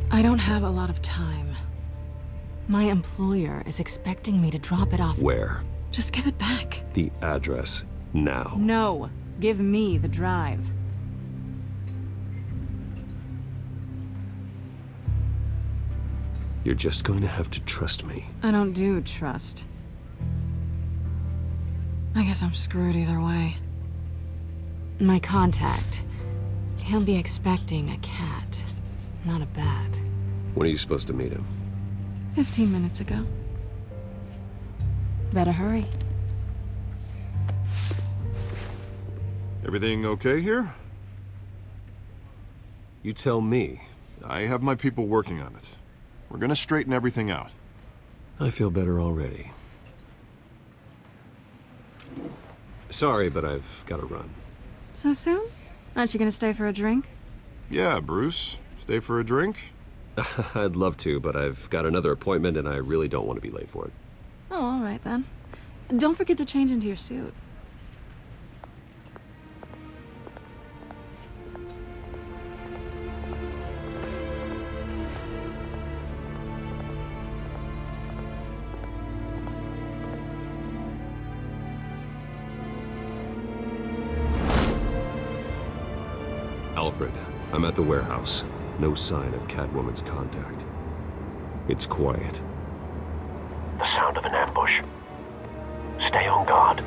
I don't have a lot of time. My employer is expecting me to drop it off. Where? Just give it back. The address, now. No, give me the drive. You're just going to have to trust me. I don't do trust. I guess I'm screwed either way. My contact. He'll be expecting a cat, not a bat. When are you supposed to meet him? 15 minutes ago. Better hurry. Everything okay here? You tell me. I have my people working on it. We're gonna straighten everything out. I feel better already. Sorry, but I've got to run. So soon? Aren't you gonna stay for a drink? Yeah, Bruce. Stay for a drink? I'd love to, but I've got another appointment and I really don't want to be late for it. Oh, all right then. Don't forget to change into your suit. Alfred, I'm at the warehouse. No sign of Catwoman's contact. It's quiet. The sound of an ambush. Stay on guard.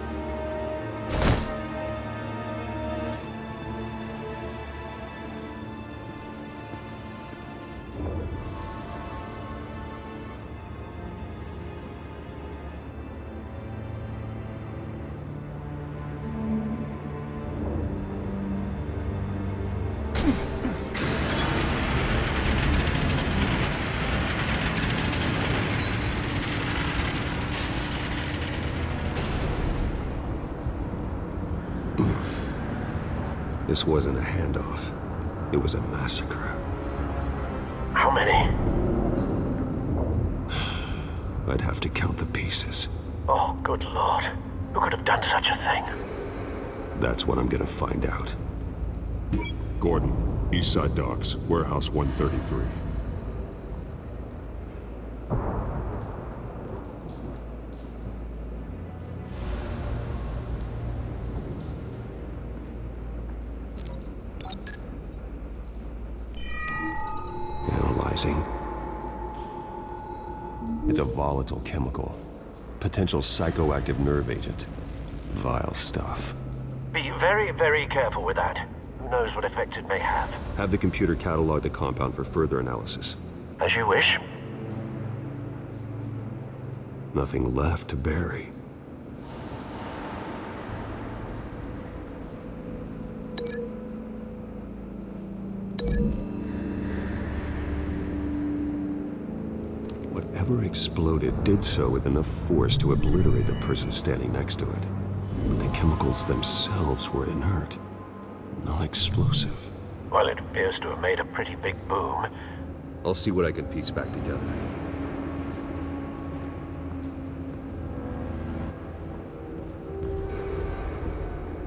This wasn't a handoff. It was a massacre. How many? I'd have to count the pieces. Oh, good lord. Who could have done such a thing? That's what I'm gonna find out. Gordon, Eastside Docks, Warehouse 133. Analyzing. It's a volatile chemical. Potential psychoactive nerve agent. Vile stuff. Be very, very careful with that. Who knows what effects it may have? Have the computer catalog the compound for further analysis. As you wish. Nothing left to bury. Whatever exploded did so with enough force to obliterate the person standing next to it. But the chemicals themselves were inert, non-explosive. Well, it appears to have made a pretty big boom. I'll see what I can piece back together.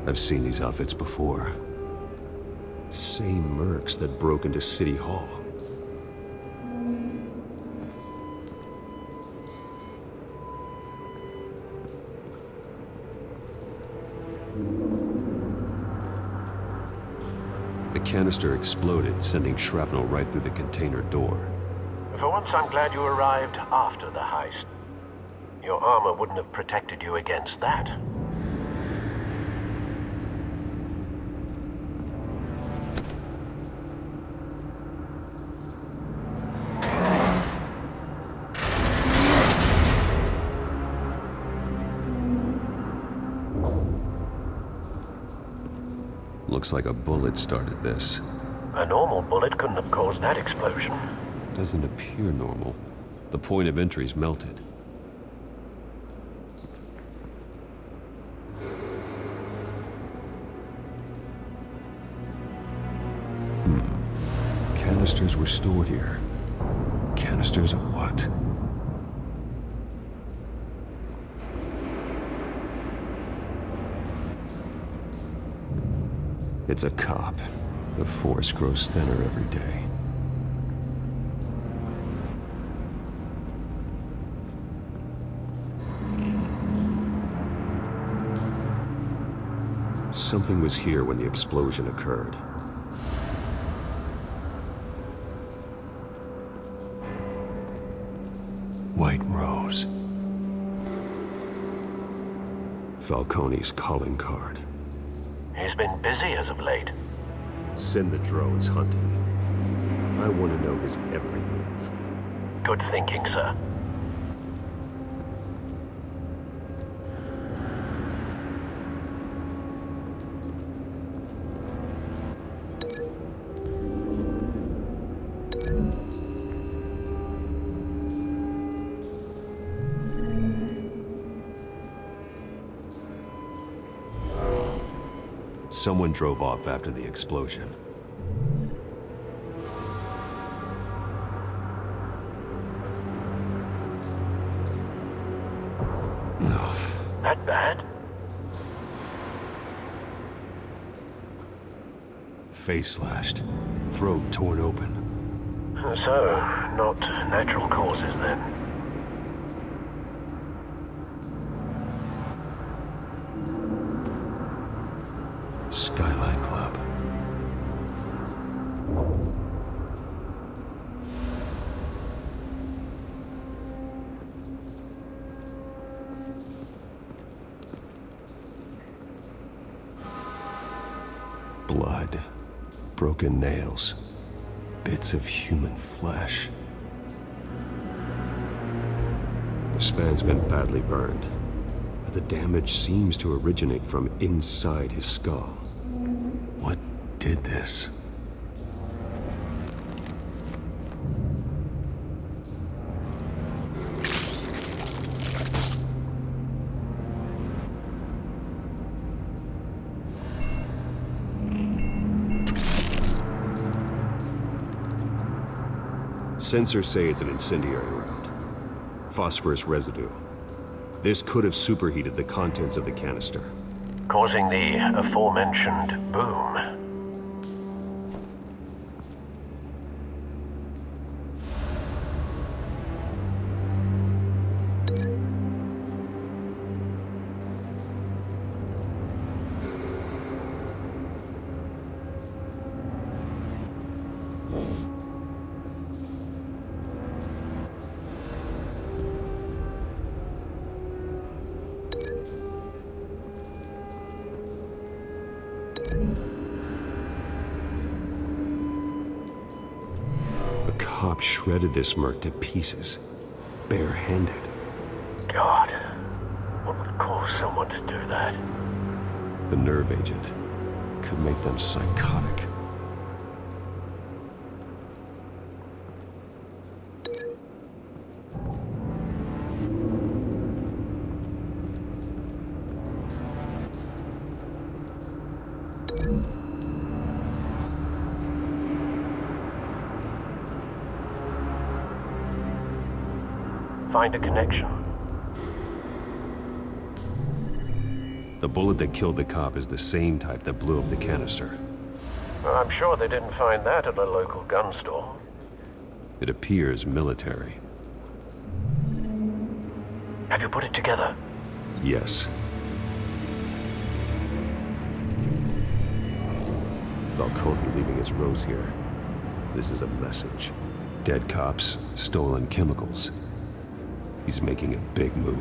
I've seen these outfits before. Same mercs that broke into City Hall. The canister exploded, sending shrapnel right through the container door. For once, I'm glad you arrived after the heist. Your armor wouldn't have protected you against that. Looks like a bullet started this. A normal bullet couldn't have caused that explosion. Doesn't appear normal. The point of entry's melted. Canisters were stored here. Canisters of what? It's a cop. The force grows thinner every day. Something was here when the explosion occurred. White Rose. Falcone's calling card. He's been busy as of late. Send the drones hunting. I want to know his every move. Good thinking, sir. Someone drove off after the explosion. No. That bad? Face slashed. Throat torn open. So, not natural causes then. Skyline Club. Blood. Broken nails. Bits of human flesh. The span's been badly burned, but the damage seems to originate from inside his skull. What did this? Sensors say it's an incendiary round. Phosphorus residue. This could have superheated the contents of the canister, Causing the aforementioned boom. cop shredded this merc to pieces, barehanded. God, what would cause someone to do that? The nerve agent could make them psychotic. Find a connection. The bullet that killed the cop is the same type that blew up the canister. Well, I'm sure they didn't find that at a local gun store. It appears military. Have you put it together? Yes. Falcone leaving his rose here. This is a message. Dead cops, stolen chemicals. He's making a big move.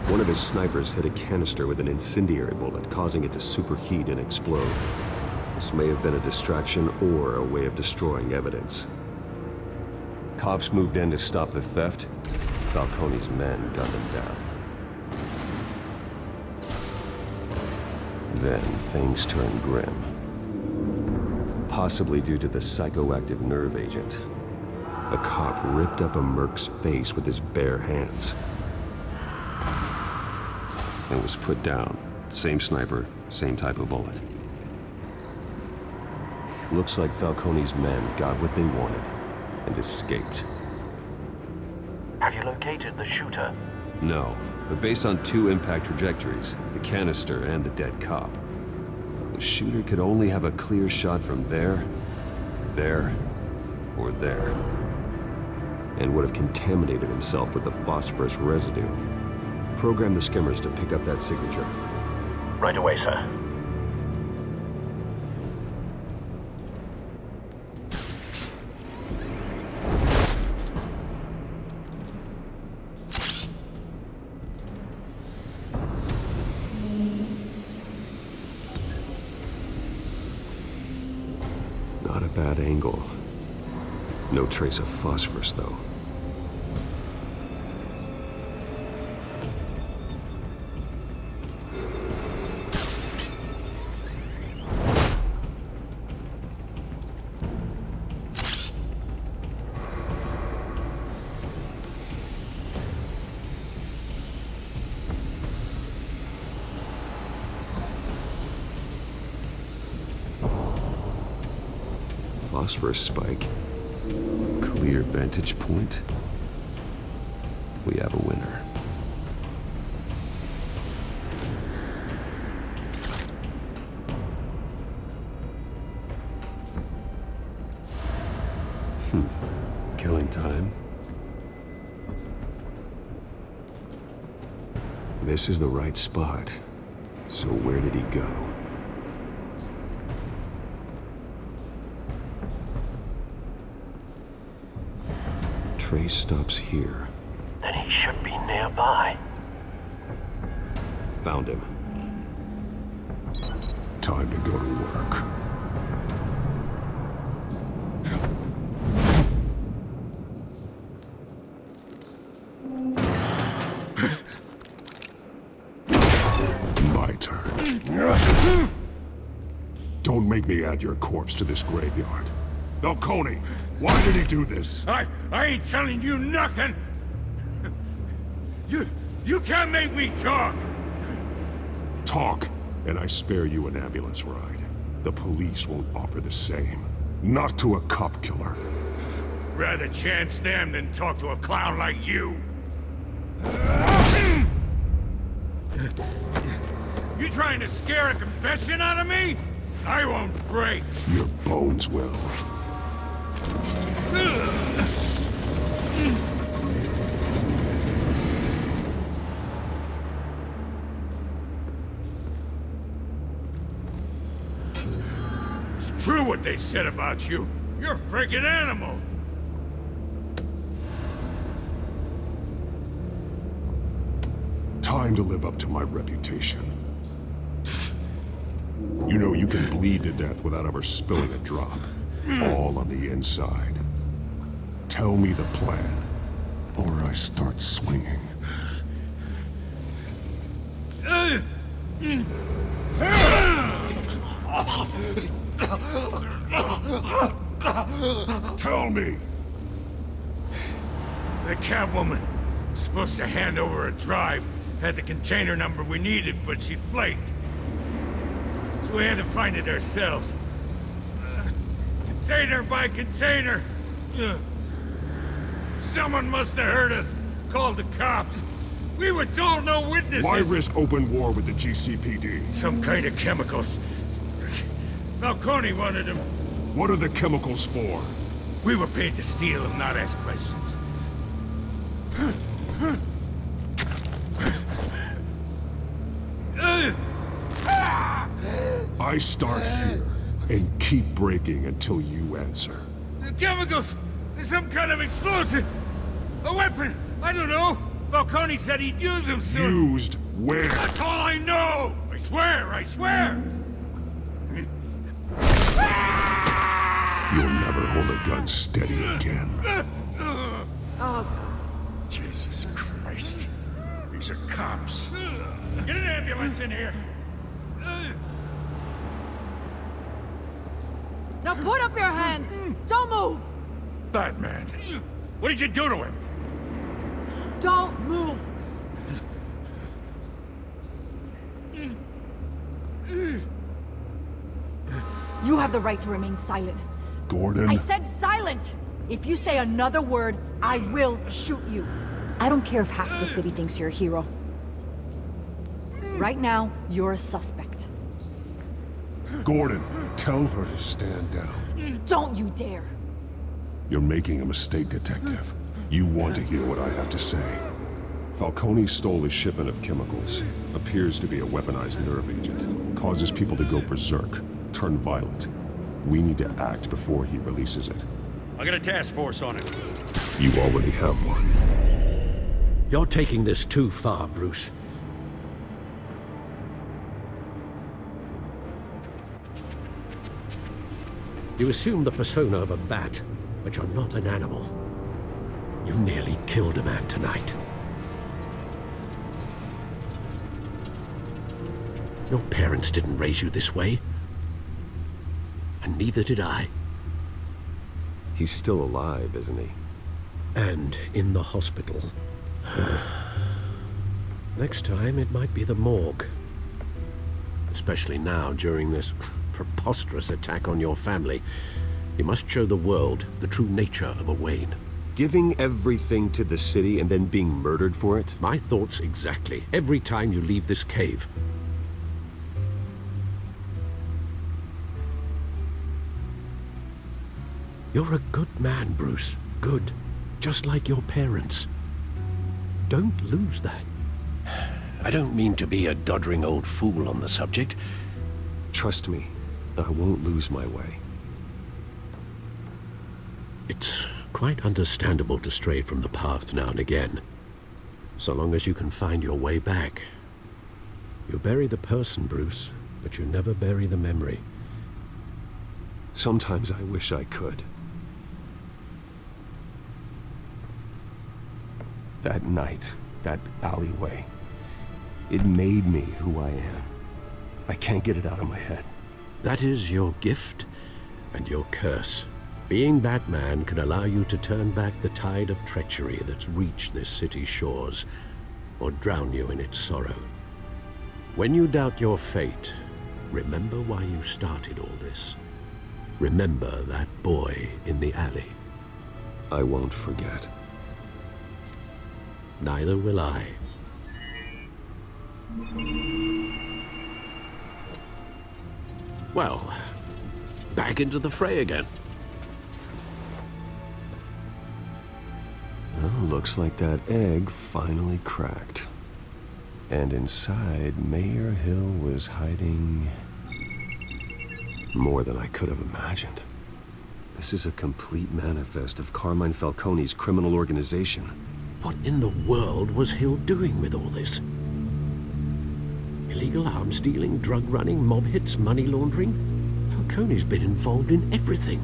One of his snipers hit a canister with an incendiary bullet, causing it to superheat and explode. This may have been a distraction or a way of destroying evidence. Cops moved in to stop the theft. Falcone's men gunned him down. Then things turned grim. Possibly due to the psychoactive nerve agent. A cop ripped up a merc's face with his bare hands. And was put down. Same sniper, same type of bullet. Looks like Falcone's men got what they wanted and escaped. Have you located the shooter? No, but based on two impact trajectories, the canister and the dead cop, the shooter could only have a clear shot from there, or there, and would have contaminated himself with the phosphorus residue. Program the skimmers to pick up that signature. Right away, sir. Not a bad angle. No trace of phosphorus, though. Phosphorus spike. Clear vantage point. We have a winner. Killing time. This is the right spot. So where did he go? Trace stops here. Then he should be nearby. Found him. Time to go to work. My turn. Don't make me add your corpse to this graveyard. Falcone, why did he do this? I ain't telling you nothing! You can't make me talk! Talk, and I spare you an ambulance ride. The police won't offer the same. Not to a cop killer. Rather chance them than talk to a clown like you. You trying to scare a confession out of me? I won't break. Your bones will. It's true what they said about you. You're a freaking animal. trying to live up to my reputation. You know you can bleed to death without ever spilling a drop. All on the inside. Tell me the plan, or I start swinging. Tell me! The Catwoman was supposed to hand over a drive, had the container number we needed, but she flaked. So we had to find it ourselves. Container by container! Someone must have heard us, called the cops. We were told no witnesses! Why risk open war with the GCPD? Some kind of chemicals. Falcone wanted them. What are the chemicals for? We were paid to steal them, not ask questions. I start here and keep breaking until you answer. The chemicals! There's some kind of explosive! A weapon! I don't know! Falcone said he'd use them soon! Used where? That's all I know! I swear! I swear! You'll never hold a gun steady again. Oh, Jesus Christ. These are cops. Get an ambulance in here! Now put up your hands! Don't move! Batman, what did you do to him? Don't move! You have the right to remain silent. Gordon? I said silent! If you say another word, I will shoot you. I don't care if half the city thinks you're a hero. Right now, you're a suspect. Gordon, tell her to stand down. Don't you dare! You're making a mistake, Detective. You want to hear what I have to say. Falcone stole a shipment of chemicals. Appears to be a weaponized nerve agent. Causes people to go berserk, turn violent. We need to act before he releases it. I got a task force on it. You already have one. You're taking this too far, Bruce. You assume the persona of a bat, but you're not an animal. You nearly killed a man tonight. Your parents didn't raise you this way. And neither did I. He's still alive, isn't he? And in the hospital. Next time, it might be the morgue. Especially now, during this preposterous attack on your family. You must show the world the true nature of a Wayne. Giving everything to the city and then being murdered for it? My thoughts exactly. Every time you leave this cave. You're a good man, Bruce. Good. Just like your parents. Don't lose that. I don't mean to be a doddering old fool on the subject. Trust me, I won't lose my way. It's quite understandable to stray from the path now and again. So long as you can find your way back. You bury the person, Bruce, but you never bury the memory. Sometimes I wish I could. That night, that alleyway, it made me who I am. I can't get it out of my head. That is your gift and your curse. Being Batman can allow you to turn back the tide of treachery that's reached this city's shores, or drown you in its sorrow. When you doubt your fate, remember why you started all this. Remember that boy in the alley. I won't forget. Neither will I. Well, back into the fray again. Well, looks like that egg finally cracked. And inside, Mayor Hill was hiding more than I could have imagined. This is a complete manifest of Carmine Falcone's criminal organization. What in the world was Hill doing with all this? Illegal arms dealing, drug running, mob hits, money laundering. Falcone's been involved in everything.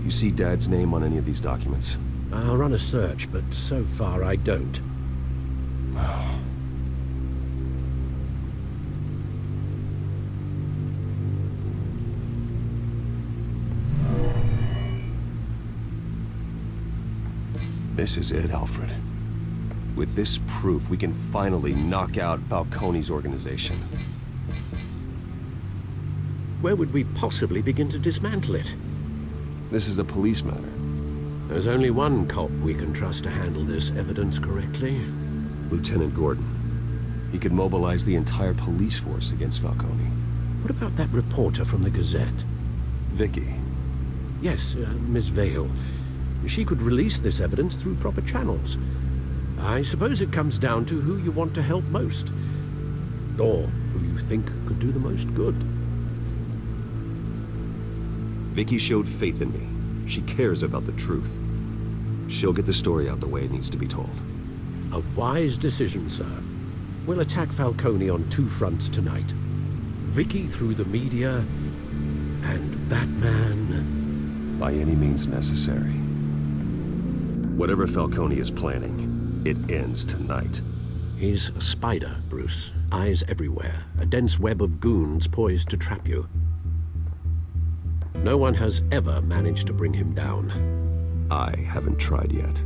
You see Dad's name on any of these documents? I'll run a search, but so far I don't. This is it, Alfred. With this proof, we can finally knock out Falcone's organization. Where would we possibly begin to dismantle it? This is a police matter. There's only one cop we can trust to handle this evidence correctly. Lieutenant Gordon. He could mobilize the entire police force against Falcone. What about that reporter from the Gazette? Vicky. Yes, Miss Vale. She could release this evidence through proper channels. I suppose it comes down to who you want to help most. Or who you think could do the most good. Vicky showed faith in me. She cares about the truth. She'll get the story out the way it needs to be told. A wise decision, sir. We'll attack Falcone on two fronts tonight. Vicky through the media, and Batman... by any means necessary. Whatever Falcone is planning, it ends tonight. He's a spider, Bruce. Eyes everywhere. A dense web of goons poised to trap you. No one has ever managed to bring him down. I haven't tried yet.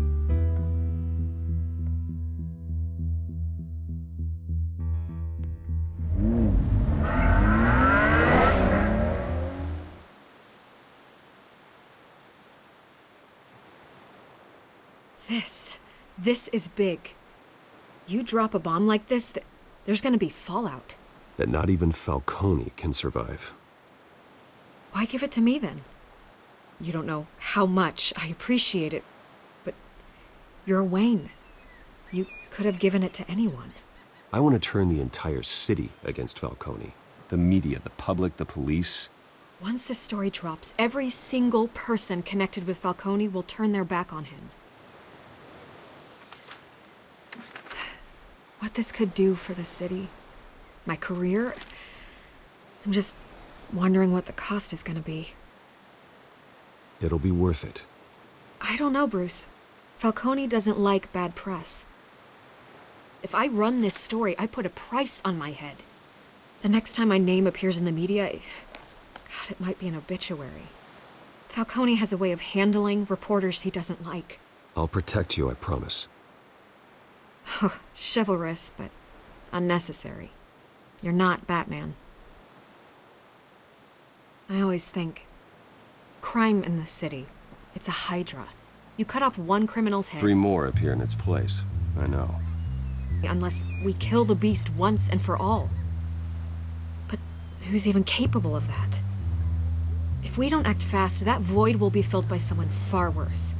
This is big. You drop a bomb like this, there's gonna be fallout. That not even Falcone can survive. Why give it to me then? You don't know how much I appreciate it, but you're Wayne. You could have given it to anyone. I want to turn the entire city against Falcone. The media, the public, the police. Once this story drops, every single person connected with Falcone will turn their back on him. What this could do for the city, my career, I'm just wondering what the cost is gonna be. It'll be worth it. I don't know, Bruce. Falcone doesn't like bad press. If I run this story, I put a price on my head. The next time my name appears in the media, God, it might be an obituary. Falcone has a way of handling reporters he doesn't like. I'll protect you, I promise. Chivalrous, but unnecessary. You're not Batman. I always think, crime in the city, it's a hydra. You cut off one criminal's head... 3 more appear in its place. I know. Unless we kill the beast once and for all. But who's even capable of that? If we don't act fast, that void will be filled by someone far worse.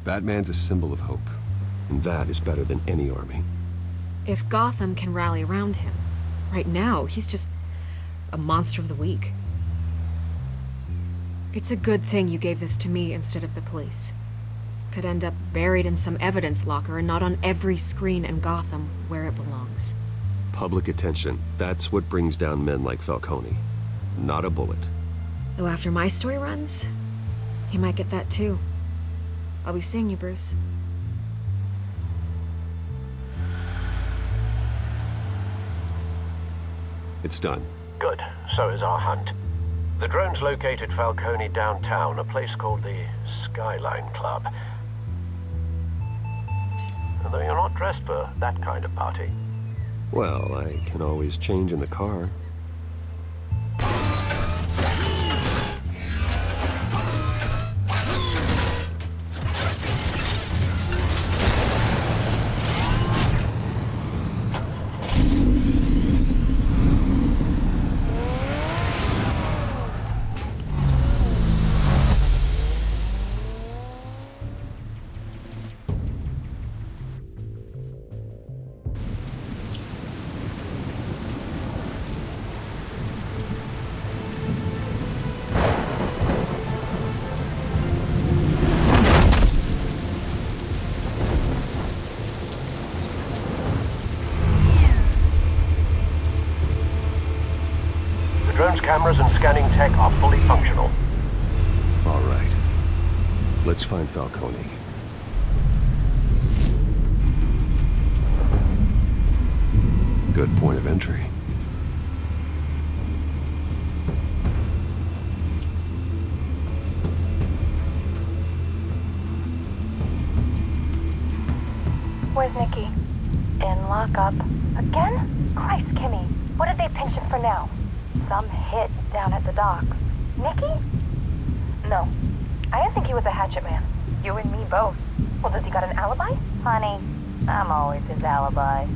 Batman's a symbol of hope. And that is better than any army. If Gotham can rally around him, right now, he's just a monster of the week. It's a good thing you gave this to me instead of the police. Could end up buried in some evidence locker and not on every screen in Gotham where it belongs. Public attention, that's what brings down men like Falcone. Not a bullet. Though after my story runs, he might get that too. I'll be seeing you, Bruce. It's done. Good. So is our hunt. The drones located Falcone downtown, a place called the Skyline Club. Although you're not dressed for that kind of party. Well, I can always change in the car. drone's cameras and scanning tech are fully functional. All right. Let's find Falcone. Good point of entry. Where's Nikki? In lockup. Again? Christ, Kimmy. What did they pinch him for now? Some hit down at the docks. Nikki? No. I didn't think he was a hatchet man. You and me both. Well, does he got an alibi? Honey, I'm always his alibi.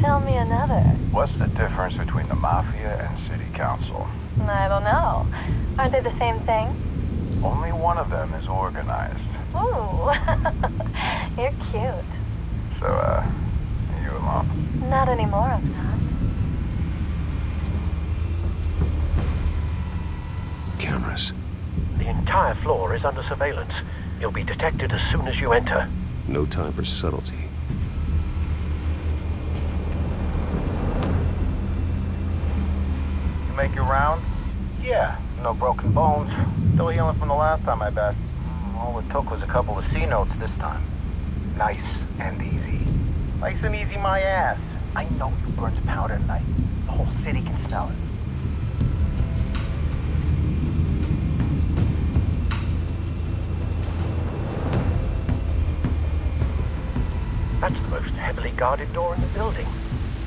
Tell me another. What's the difference between the Mafia and City Council? I don't know. Aren't they the same thing? Only one of them is organized. Ooh, you're cute. So, are you alone? Not anymore, I'm not. Cameras. The entire floor is under surveillance. You'll be detected as soon as you enter. No time for subtlety. You make your rounds? Yeah, no broken bones. Still healing from the last time, I bet. All it took was a couple of C notes this time. Nice and easy. Nice and easy my ass. I know you burned powder tonight. The whole city can smell it. That's the most heavily guarded door in the building.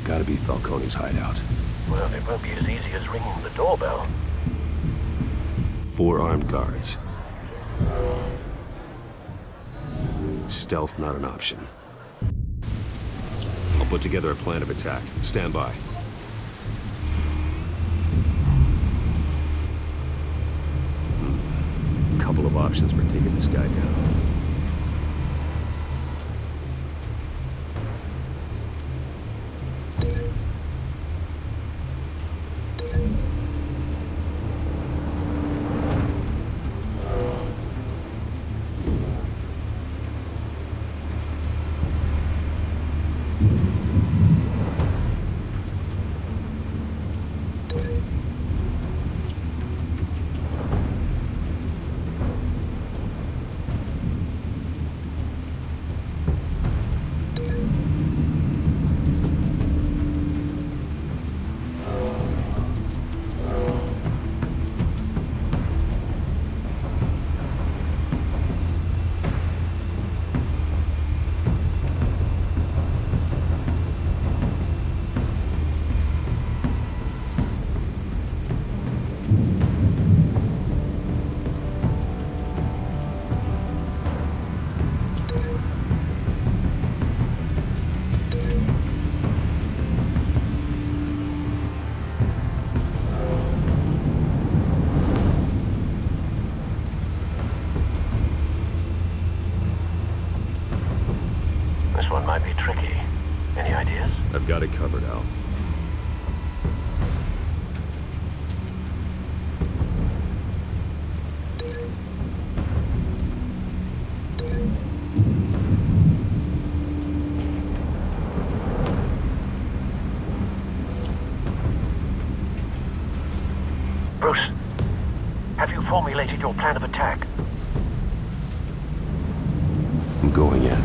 Gotta be Falcone's hideout. Well, it won't be as easy as ringing the doorbell. 4 armed guards. Stealth not an option. I'll put together a plan of attack. Stand by. Couple of options for taking this guy down. This one might be tricky. Any ideas? I've got it covered, Al. Bruce, have you formulated your plan of attack? I'm going in.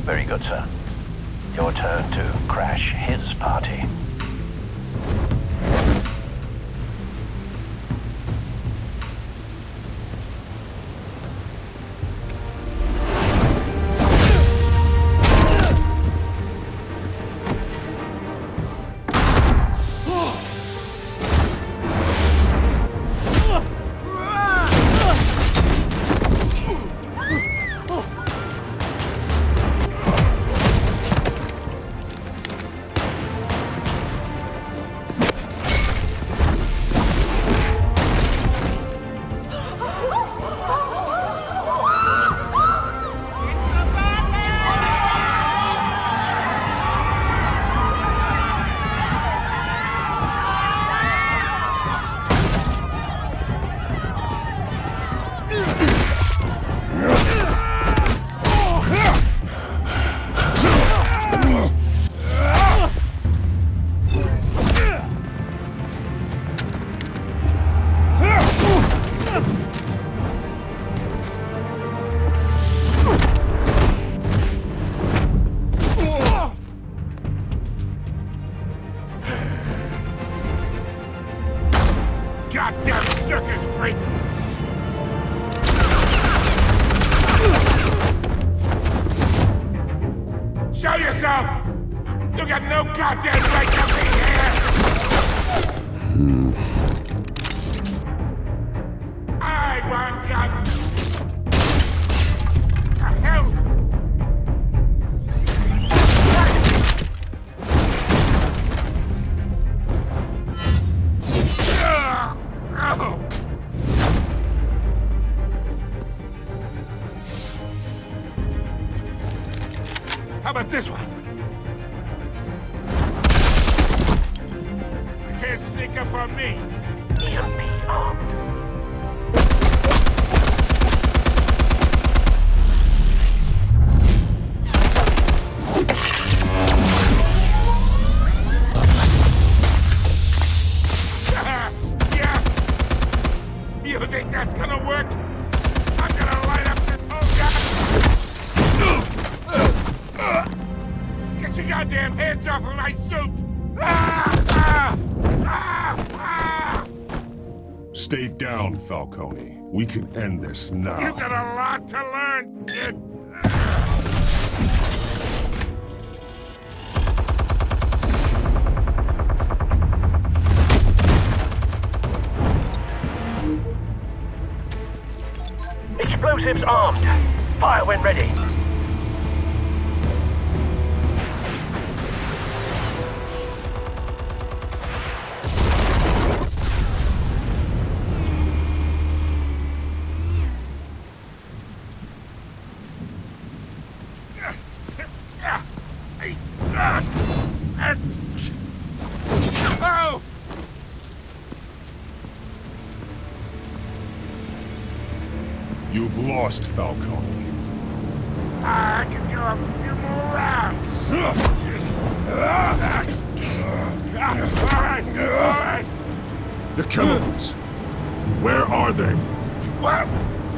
Very good, sir. Your turn to crash his party. Show yourself! You got no goddamn right to be here! I want God. The hell? How about this one? You can't sneak up on me. EMP armed. Yeah. You think that's gonna work? I'm gonna light up this whole guy. Get your goddamn hands off of my suit! Stay down, Falcone. We can end this now. You got a lot to learn, kid. Explosives armed. Fire when ready. Oh! You've lost, Falcone. I can do a few more rounds. All right. The chemicals. Where are they? What?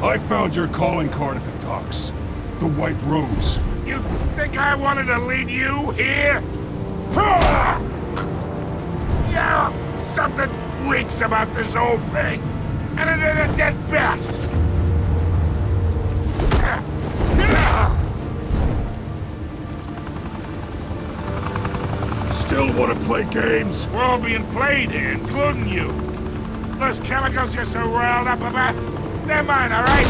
I found your calling card at the docks. The White Rose. You think I wanted to lead you here? Yeah, something reeks about this whole thing. And it ain't a dead bat. Still want to play games? We're all being played here, including you. Those chemicals you're so riled up about, they're mine, all right?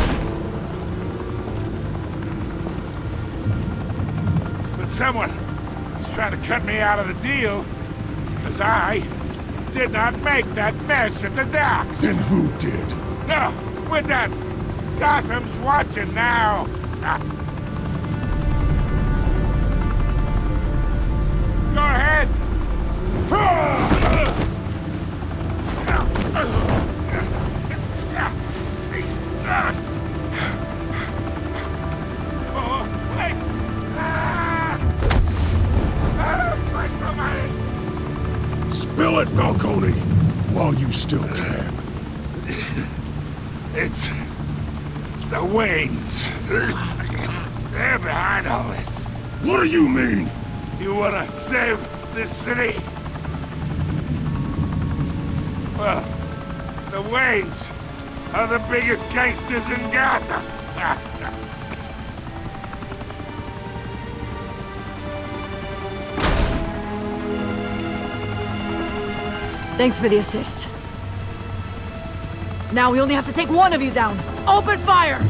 But someone is trying to cut me out of the deal because I did not make that mess at the docks. Then who did? No, we're done. Gotham's watching now. Go ahead. Oh, wait. Christ almighty. Spill it, Falcone, while you still can. It's the Waynes. They're behind all this. What do you mean? You wanna save this city? Well, the Waynes are the biggest gangsters in Gotham. Thanks for the assist. Now we only have to take one of you down. Open fire!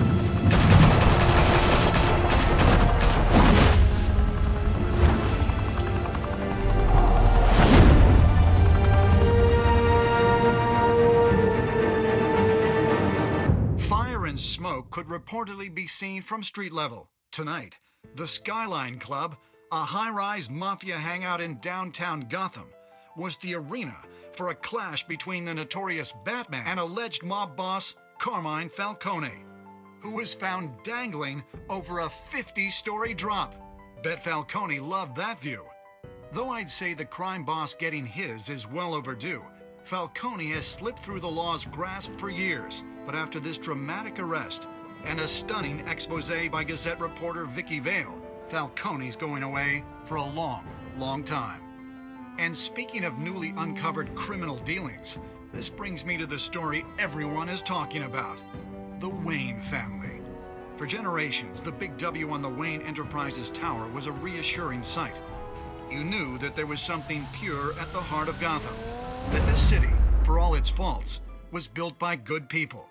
Fire and smoke could reportedly be seen from street level. Tonight, the Skyline Club, a high-rise mafia hangout in downtown Gotham, was the arena for a clash between the notorious Batman and alleged mob boss Carmine Falcone, who was found dangling over a 50-story drop. Bet Falcone loved that view. Though I'd say the crime boss getting his is well overdue, Falcone has slipped through the law's grasp for years. But after this dramatic arrest and a stunning expose by Gazette reporter Vicky Vale, Falcone's going away for a long, long time. And speaking of newly uncovered criminal dealings, this brings me to the story everyone is talking about: the Wayne family. For generations, the big W on the Wayne Enterprises tower was a reassuring sight. You knew that there was something pure at the heart of Gotham. That this city, for all its faults, was built by good people.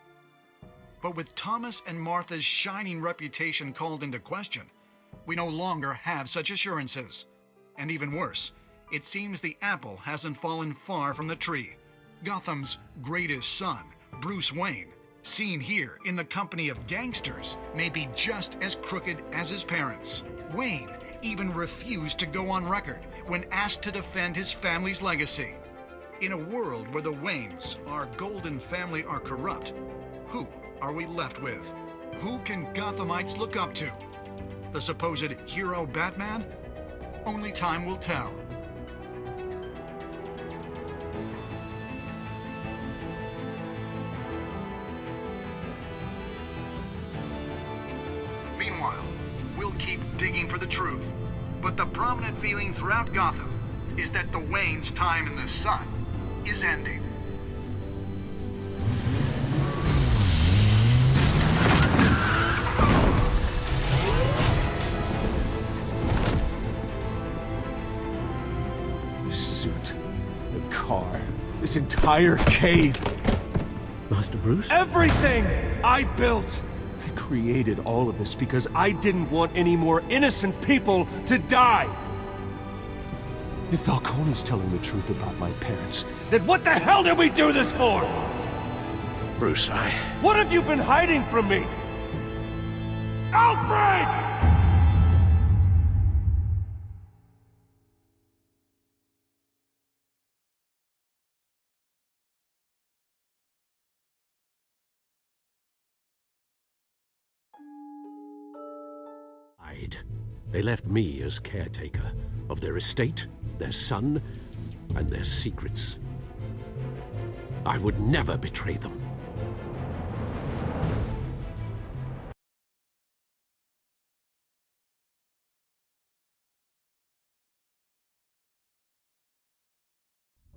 But with Thomas and Martha's shining reputation called into question, we no longer have such assurances. And even worse, it seems the apple hasn't fallen far from the tree. Gotham's greatest son, Bruce Wayne, seen here in the company of gangsters, may be just as crooked as his parents. Wayne even refused to go on record when asked to defend his family's legacy. In a world where the Waynes, our golden family, are corrupt, who are we left with? Who can Gothamites look up to? The supposed hero Batman? Only time will tell. Meanwhile, we'll keep digging for the truth. But the prominent feeling throughout Gotham is that the Waynes' time in the sun is ending. The suit, the car, this entire cave. Master Bruce? Everything I built! I created all of this because I didn't want any more innocent people to die! If Falcone's telling the truth about my parents, then what the hell did we do this for? Bruce, What have you been hiding from me? Alfred! They left me as caretaker of their estate, their son, and their secrets. I would never betray them.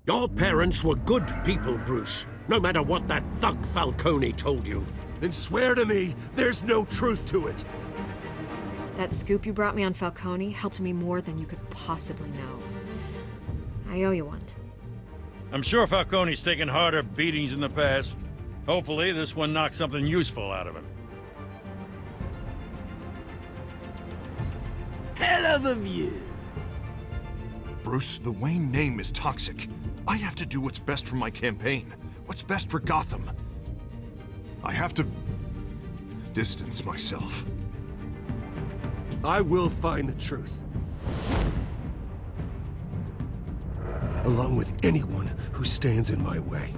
Your parents were good people, Bruce, no matter what that thug Falcone told you. Then swear to me there's no truth to it. That scoop you brought me on Falcone helped me more than you could possibly know. I owe you one. I'm sure Falcone's taken harder beatings in the past. Hopefully, this one knocks something useful out of him. Hell of a view. Bruce, the Wayne name is toxic. I have to do what's best for my campaign. What's best for Gotham. I have to distance myself. I will find the truth. Along with anyone who stands in my way.